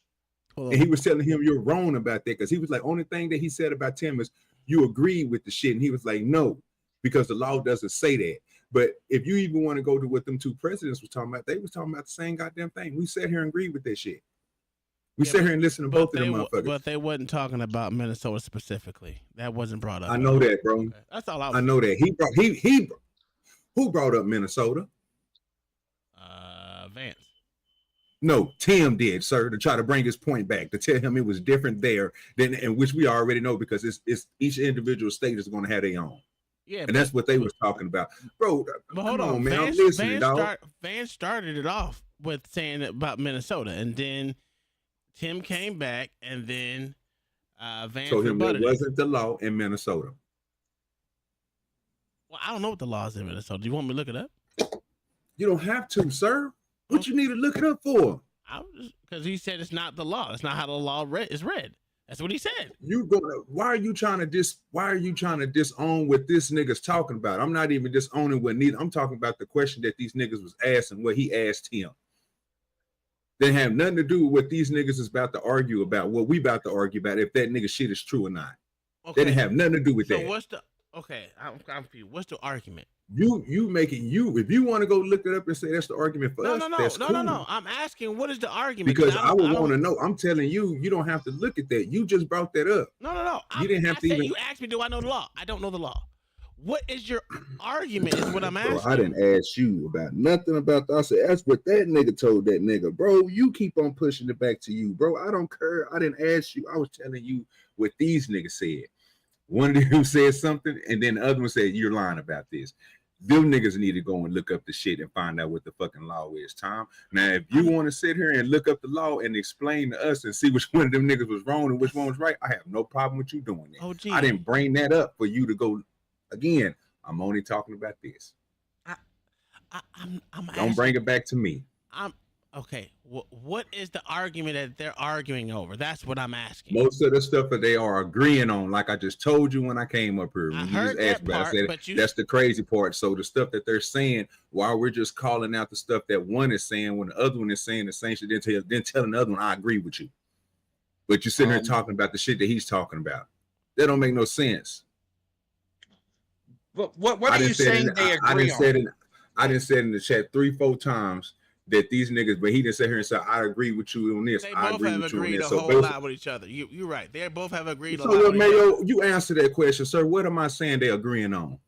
And he was telling him you're wrong about that because he was like, only thing that he said about Tim is you agree with the shit. And he was like, no, because the law doesn't say that. But if you even want to go to what them two presidents was talking about, they was talking about the same goddamn thing. We sat here and agreed with that shit. We sat here and listened to both of them motherfuckers. But they wasn't talking about Minnesota specifically. That wasn't brought up. I know that, bro. Okay. That's all I was. I know that. Who brought up Minnesota? Vance. No, Tim did, sir, to try to bring his point back, to tell him it was different there than in which we already know because it's each individual state is going to have their own. Yeah, And that's what they was talking about. Bro, but hold come on, man. Vance, I'm listening, dog. Vance started it off with saying about Minnesota, and then Tim came back, and then Vance Told him rebutted it it. wasn't the law in Minnesota. Well, I don't know what the law is in Minnesota. Do you want me to look it up? You don't have to, sir. What you need to look it up for? Because he said it's not the law. It's not how the law is read. That's what he said. Why are you trying to disown what this nigga's talking about? I'm not even disowning what neither. I'm talking about the question that these niggas was asking, what he asked him. They have nothing to do with what these niggas is about to argue about, what we about to argue about, if that nigga shit is true or not. Okay. They didn't have nothing to do with So that. what's the I'm confused. What's the argument? You making if you want to go look it up and say that's the argument for us, that's cool. No. I'm asking what is the argument? Because I would want to know. I'm telling you, you don't have to look at that. You just brought that up. No. You didn't have to even. You asked me, do I know the law? I don't know the law. What is your argument? Is what I'm asking. Bro, I didn't ask you about nothing about that. I said that's what that nigga told that nigga, bro. You keep on pushing it back to you, bro. I don't care. I didn't ask you. I was telling you what these niggas said. One of them said something, and then the other one said you're lying about this. Them niggas need to go and look up the shit and find out what the fucking law is, Tom. Now, if you want to sit here and look up the law and explain to us and see which one of them niggas was wrong and which one was right, I have no problem with you doing that. Oh, gee. I didn't bring that up for you to go. Again, I'm only talking about this. I'm Don't bring it back to me. Okay. What is the argument that they're arguing over? That's what I'm asking. Most of the stuff that they are agreeing on, like I just told you when I came up here, I when you heard just asked that about, part, I said but that's the crazy part. So the stuff that they're saying, while we're just calling out the stuff that one is saying, when the other one is saying the same shit, then telling the other one, I agree with you. But you're sitting here talking about the shit that he's talking about. That don't make no sense. But what are you saying they agree on? I didn't say it in the chat 3-4 times that these niggas, but he didn't sit here and say, I agree with you on this. They I both agree have with you on agreed this. a whole lot with each other. You're right. They both have agreed a lot So, with each other. Mayo, you answer that question, sir. What am I saying they're agreeing on?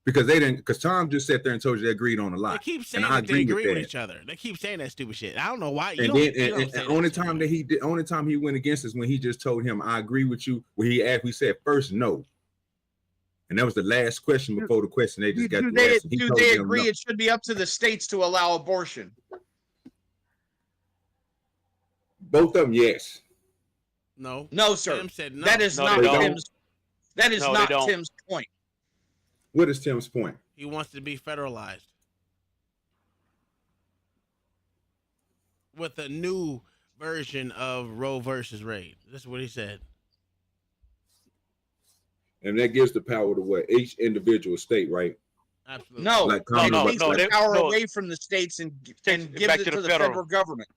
because they didn't. Because Tom just sat there and told you they agreed on a They lot. keep saying and I that they agree with that. each other. They keep saying that stupid shit. I don't know why. And only time he went against is when he just told him, "I agree with you." When he said first no, and that was the last question before the question. They just got Do to they, ask. He do told they them agree no. it should be up to the states to allow abortion? Both of them, yes. No. No, sir. Tim said no. That is No, not they don't. Tim's. That is No, they not don't. Tim's point. What is Tim's point? He wants to be federalized with a new version of Roe versus Wade. That's what he said. And that gives the power to what? Each individual state, right? Absolutely. No, Like no, no, takes the they- power no. away from the states and Takes it gives back it to to the the federal. federal government.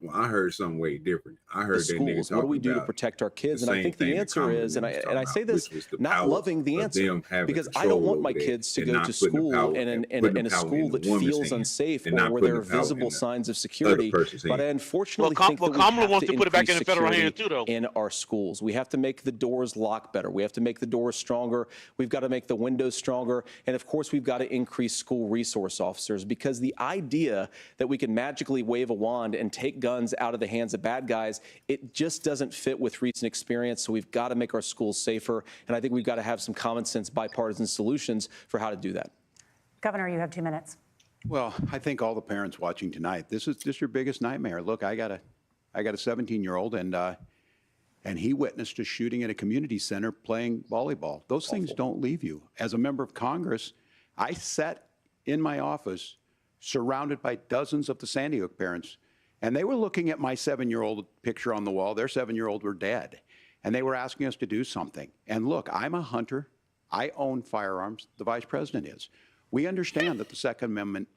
Well, I heard something way different. I The heard that nigga schools. What do we talking do to about protect our kids? the And I same think thing the that answer Kamala is, and was I talking say about, this which was the not power loving the of answer, them having because I control don't want my over that kids to and go not to putting the school power- in putting a the power school in the that woman's feels hand unsafe and or not where putting there are the power in visible the signs of other security. person's But I hand. unfortunately Well, think that we Kamala have wants to put it back increase in the federal hands security too, though. in our schools. We have to make the doors lock better. We have to make the doors stronger. We've got to make the windows stronger. And of course, we've got to increase school resource officers, because the idea that we can magically wave a wand and take guns out of the hands of bad guys, it just doesn't fit with recent experience. So we've got to make our schools safer. And I think we've got to have some common sense bipartisan solutions for how to do that. Governor, you have 2 minutes. Well, I think all the parents watching tonight, this is just your biggest nightmare. Look, I got a 17-year-old, and he witnessed a shooting at a community center playing volleyball. Those things don't leave you. As a member of Congress, I sat in my office surrounded by dozens of the Sandy Hook parents, and they were looking at my 7-year-old picture on the wall. Their 7-year-old were dead, and they were asking us to do something. And look, I'm a hunter. I own firearms. The vice president is. We understand that the Second Amendment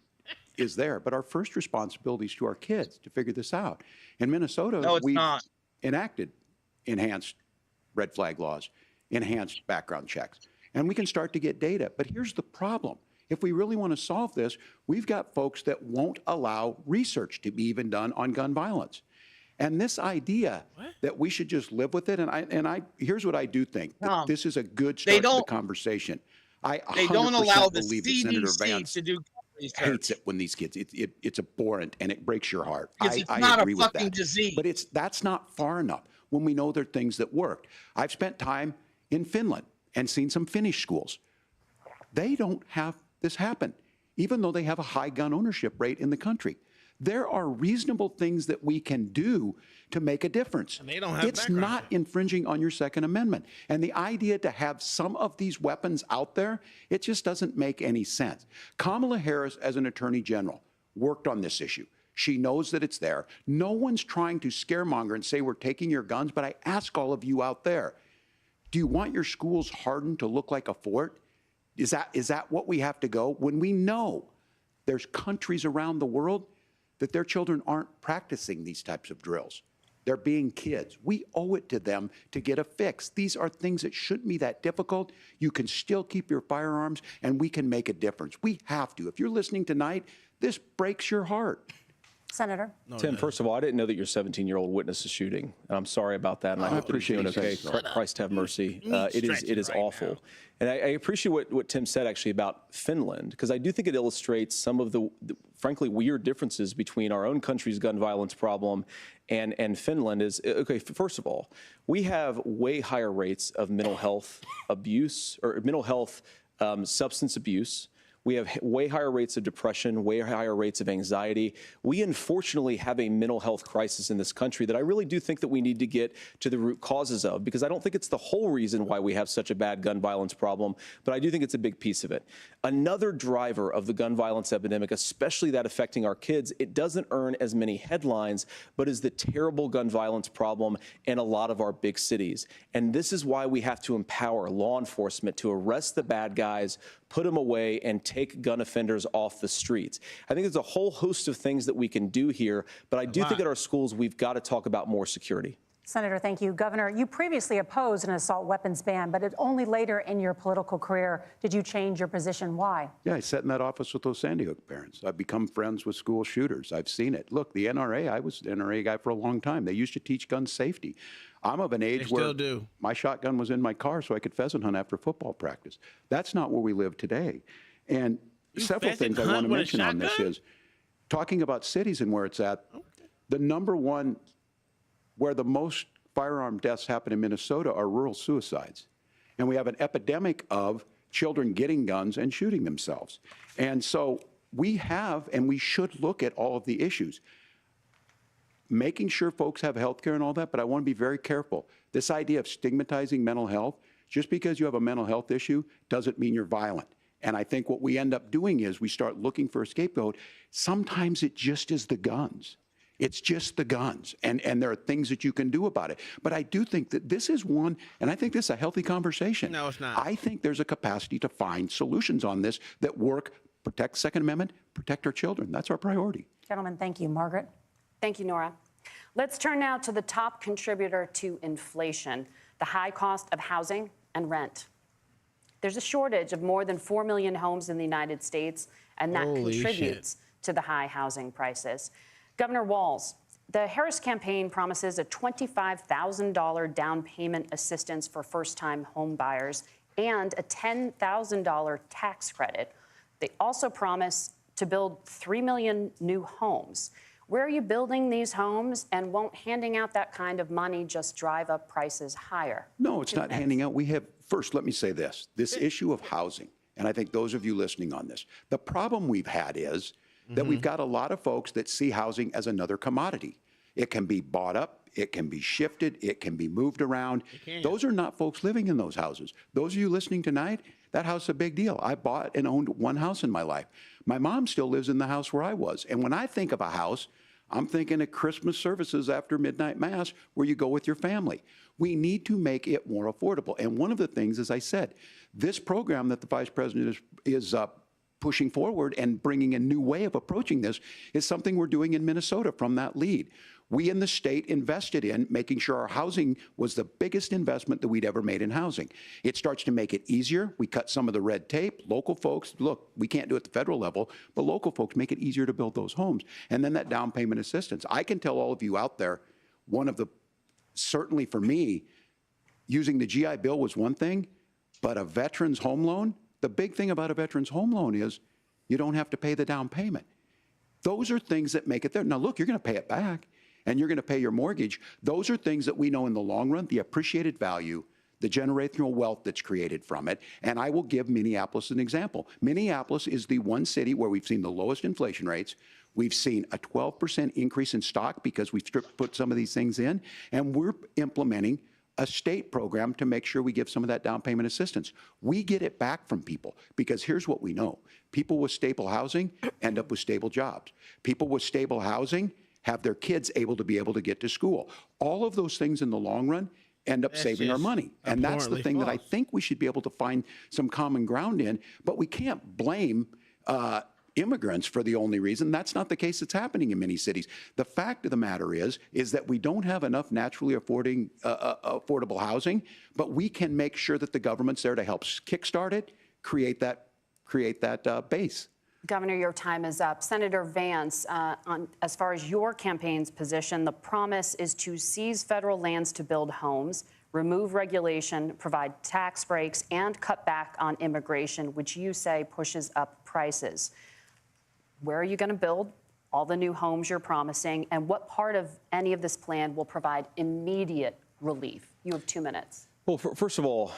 is there, but our first responsibility is to our kids to figure this out. In Minnesota, No, it's we not. enacted enhanced red flag laws, enhanced background checks, and we can start to get data. But here's the problem. If we really want to solve this, we've got folks that won't allow research to be even done on gun violence. And this idea that we should just live with it, and here's what I do think. That Tom, this is a good they start to the don't- conversation. I They don't allow 100% the believe that Senator CDC Vance to do hates research. it when these kids, it's abhorrent and it breaks your heart. Because it's I not a agree with fucking that. disease. But that's not far enough when we know there are things that worked. I've spent time in Finland and seen some Finnish schools. They don't have this happen, even though they have a high gun ownership rate in the country. There are reasonable things that we can do to make a difference. And they don't have It's background not check. infringing on your Second Amendment. And the idea to have some of these weapons out there, it just doesn't make any sense. Kamala Harris, as an attorney general, worked on this issue. She knows that it's there. No one's trying to scaremonger and say we're taking your guns, but I ask all of you out there, do you want your schools hardened to look like a fort? Is that what we have to go? When we know there's countries around the world that their children aren't practicing these types of drills. They're being kids. We owe it to them to get a fix. These are things that shouldn't be that difficult. You can still keep your firearms, and we can make a difference. We have to. If you're listening tonight, this breaks your heart. Senator? Tim, first of all, I didn't know that your 17-year-old witnessed a shooting. And I'm sorry about that, and I hope that he's doing appreciate okay. you saying Christ have mercy. It is right awful. now. And I appreciate what Tim said actually about Finland, because I do think it illustrates some of the frankly weird differences between our own country's gun violence problem and Finland. Is okay. First of all, we have way higher rates of mental health abuse or mental health substance abuse. We have way higher rates of depression, way higher rates of anxiety. We unfortunately have a mental health crisis in this country that I really do think that we need to get to the root causes of, because I don't think it's the whole reason why we have such a bad gun violence problem, but I do think it's a big piece of it. Another driver of the gun violence epidemic, especially that affecting our kids, it doesn't earn as many headlines, but is the terrible gun violence problem in a lot of our big cities. And this is why we have to empower law enforcement to arrest the bad guys, put them away, and take gun offenders off the streets. I think there's a whole host of things that we can do here, but I do think at our schools we've got to talk about more security. Senator, thank you. Governor, you previously opposed an assault weapons ban, but only later in your political career did you change your position. Why? Yeah, I sat in that office with those Sandy Hook parents. I've become friends with school shooters. I've seen it. Look, the NRA, I was the NRA guy for a long time. They used to teach gun safety. I'm of an age where still do. my shotgun was in my car so I could pheasant hunt after football practice. That's not where we live today. And several pheasant things I want hunt to with a mention on this shotgun? is talking about cities and where it's at. The number one where the most firearm deaths happen in Minnesota are rural suicides. And we have an epidemic of children getting guns and shooting themselves. And so we have, and we should look at all of the issues. Making sure folks have health care and all that, but I want to be very careful. This idea of stigmatizing mental health, just because you have a mental health issue doesn't mean you're violent. And I think what we end up doing is we start looking for a scapegoat. Sometimes it just is the guns. It's just the guns, and there are things that you can do about it. But I do think that this is one, and I think this is a healthy conversation. No, it's not. I think there's a capacity to find solutions on this that work, protect Second Amendment, protect our children. That's our priority. Gentlemen, thank you. Margaret? Thank you, Nora. Let's turn now to the top contributor to inflation, the high cost of housing and rent. There's a shortage of more than 4 million homes in the United States, and that Holy contributes to the high housing prices. Governor Walz, the Harris campaign promises a $25,000 down payment assistance for first-time home buyers and a $10,000 tax credit. They also promise to build 3 million new homes. Where are you building these homes, and won't handing out that kind of money just drive up prices higher? No, it's not handing out. We have, first, let me say this issue of housing, and I think those of you listening on this, the problem we've had is that we've got a lot of folks that see housing as another commodity. It can be bought up, it can be shifted, it can be moved around. Those are not folks living in those houses. Those of you listening tonight, that house is a big deal. I bought and owned one house in my life. My mom still lives in the house where I was. And when I think of a house, I'm thinking of Christmas services after midnight mass where you go with your family. We need to make it more affordable. And one of the things, as I said, this program that the Vice President is pushing forward and bringing a new way of approaching this is something we're doing in Minnesota from that lead. We in the state invested in making sure our housing was the biggest investment that we'd ever made in housing. It starts to make it easier. We cut some of the red tape. Local folks, look, we can't do it at the federal level, but local folks make it easier to build those homes. And then that down payment assistance. I can tell all of you out there, one of the, certainly for me, using the GI Bill was one thing, but a veteran's home loan, the big thing about a veteran's home loan is you don't have to pay the down payment. Those are things that make it there. Now, look, you're going to pay it back, and you're going to pay your mortgage. Those are things that we know in the long run, the appreciated value, the generational wealth that's created from it. And I will give Minneapolis an example. Minneapolis is the one city where we've seen the lowest inflation rates. We've seen a 12% increase in stock because we've put some of these things in, and we're implementing a state program to make sure we give some of that down payment assistance. We get it back from people because here's what we know. People with stable housing end up with stable jobs. People with stable housing have their kids able to get to school. All of those things in the long run end up saving our money. And that's the thing that I think we should be able to find some common ground in, but we can't blame immigrants for the only reason. That's not the case that's happening in many cities. The fact of the matter is that we don't have enough naturally affordable housing, but we can make sure that the government's there to help kickstart it, create that base. Governor, your time is up. Senator Vance, as far as your campaign's position, the promise is to seize federal lands to build homes, remove regulation, provide tax breaks, and cut back on immigration, which you say pushes up prices. Where are you going to build all the new homes you're promising, and what part of any of this plan will provide immediate relief? You have 2 minutes. Well, first of all,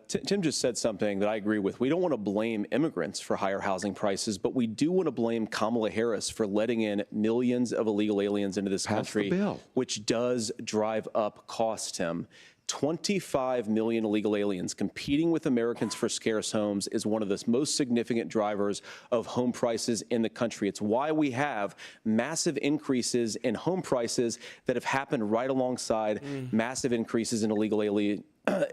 Tim just said something that I agree with. We don't want to blame immigrants for higher housing prices, but we do want to blame Kamala Harris for letting in millions of illegal aliens into this country, which does drive up costs, Tim. 25 million illegal aliens competing with Americans for scarce homes is one of the most significant drivers of home prices in the country. It's why we have massive increases in home prices that have happened right alongside massive increases in illegal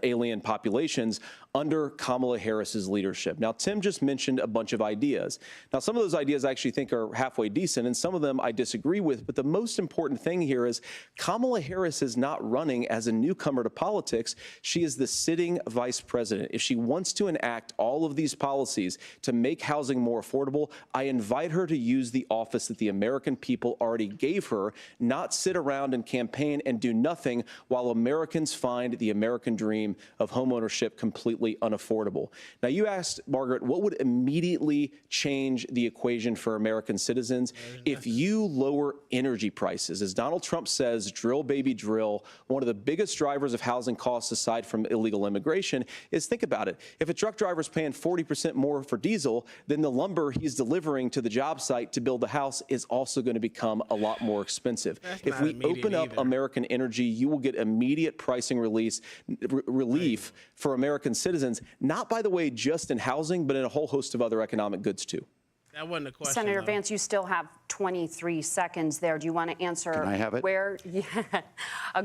alien populations under Kamala Harris's leadership. Now, Tim just mentioned a bunch of ideas. Now, some of those ideas I actually think are halfway decent, and some of them I disagree with. But the most important thing here is Kamala Harris is not running as a newcomer to politics. She is the sitting vice president. If she wants to enact all of these policies to make housing more affordable, I invite her to use the office that the American people already gave her, not sit around and campaign and do nothing while Americans find the American dream of homeownership completely unaffordable. Now, you asked, Margaret, what would immediately change the equation for American citizens if you lower energy prices? As Donald Trump says, drill, baby, drill. One of the biggest drivers of housing costs, aside from illegal immigration, is, think about it. If a truck driver's paying 40% more for diesel, then the lumber he's delivering to the job site to build the house is also going to become a lot more expensive. If we open up American energy, you will get immediate pricing relief for American citizens, not, by the way, just in housing, but in a whole host of other economic goods, too. That wasn't a question. Senator Vance, you still have 23 seconds there. Do you want to answer? Can I have it? Where, yeah.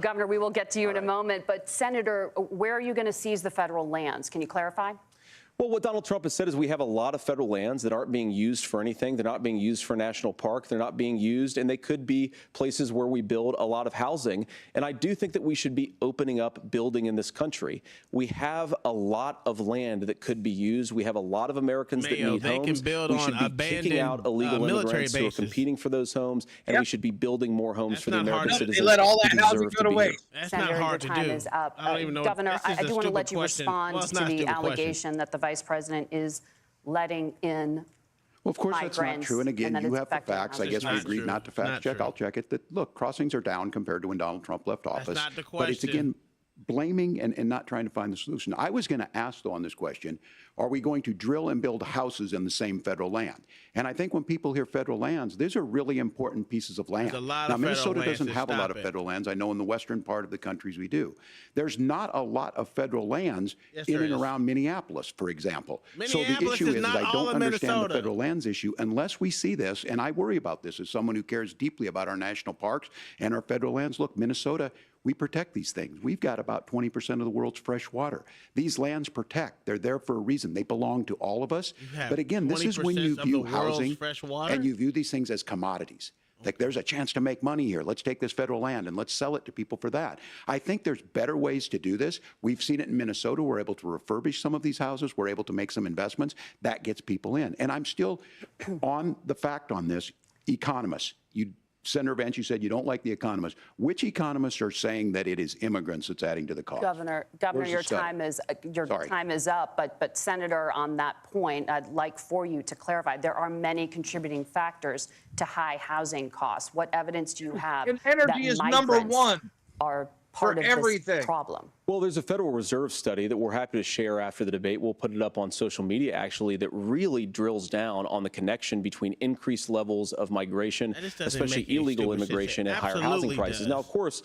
Governor, we will get to you in a moment. But, Senator, where are you going to seize the federal lands? Can you clarify? Well, what Donald Trump has said is we have a lot of federal lands that aren't being used for anything. They're not being used for national park. They're not being used, and they could be places where we build a lot of housing. And I do think that we should be opening up building in this country. We have a lot of land that could be used. We have a lot of Americans that need they homes. Can build we on should be kicking out illegal immigrants who are competing for those homes, and we should be building more homes for the American citizens. They let all that who housing deserve go to waste. That's Senator, not hard your to time do. is up. I don't even know. Governor, I do want to let you question. respond it's to not a the stupid allegation that the vice president is letting in Well, of course, that's not migrants, true. And again, that you it's have the affecting facts. I housing. guess we Not agreed true. not to fact Not check. true. I'll check it. That, look, crossings are down compared to when Donald Trump left office. not the But it's, question. again, blaming and not trying to find the solution. I was going to ask, though, on this question, are we going to drill and build houses in the same federal land? And I think when people hear federal lands, these are really important pieces of land. There's a lot now, of federal Minnesota lands doesn't to have a lot stop of it. federal lands. I know in the western part of the countries we do. There's not a lot of federal lands Yes, in there and is. around Minneapolis, for example. So the Minneapolis issue is is not I all don't of understand the Minnesota. federal lands issue unless we see this, and I worry about this as someone who cares deeply about our national parks and our federal lands. Look, Minnesota, we protect these things. We've got about 20% of the world's fresh water. These lands protect. They're there for a reason. They belong to all of us. have But again, this is when 20% you of the view world's housing fresh water? and you view these things as commodities. Like there's a chance to make money here. Let's take this federal land and let's sell it to people for that. I think there's better ways to do this. We've seen it in Minnesota. We're able to refurbish some of these houses. We're able to make some investments. That gets people in. And I'm still on the fact on this. Economists, Senator Vance, you said you don't like the economists. Which economists are saying that it is immigrants that's adding to the cost? Governor, Where's the your study? time is up. But Senator, on that point, I'd like for you to clarify. There are many contributing factors to high housing costs. What evidence do you have And energy that is number migrants one are part for of everything. this problem? Well, there's a Federal Reserve study that we're happy to share after the debate. We'll put it up on social media, actually, that really drills down on the connection between increased levels of migration, That just doesn't especially make any illegal stupid sense. immigration, It and higher housing absolutely prices. does. Now, of course,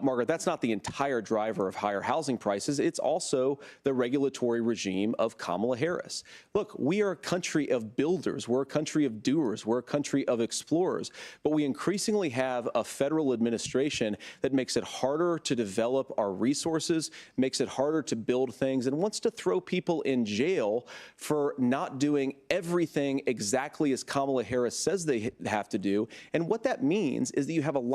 Margaret, that's not the entire driver of higher housing prices. It's also the regulatory regime of Kamala Harris. Look, we are a country of builders. We're a country of doers. We're a country of explorers. But we increasingly have a federal administration that makes it harder to develop our resources, makes it harder to build things, and wants to throw people in jail for not doing everything exactly as Kamala Harris says they have to do. And what that means is that you have a lot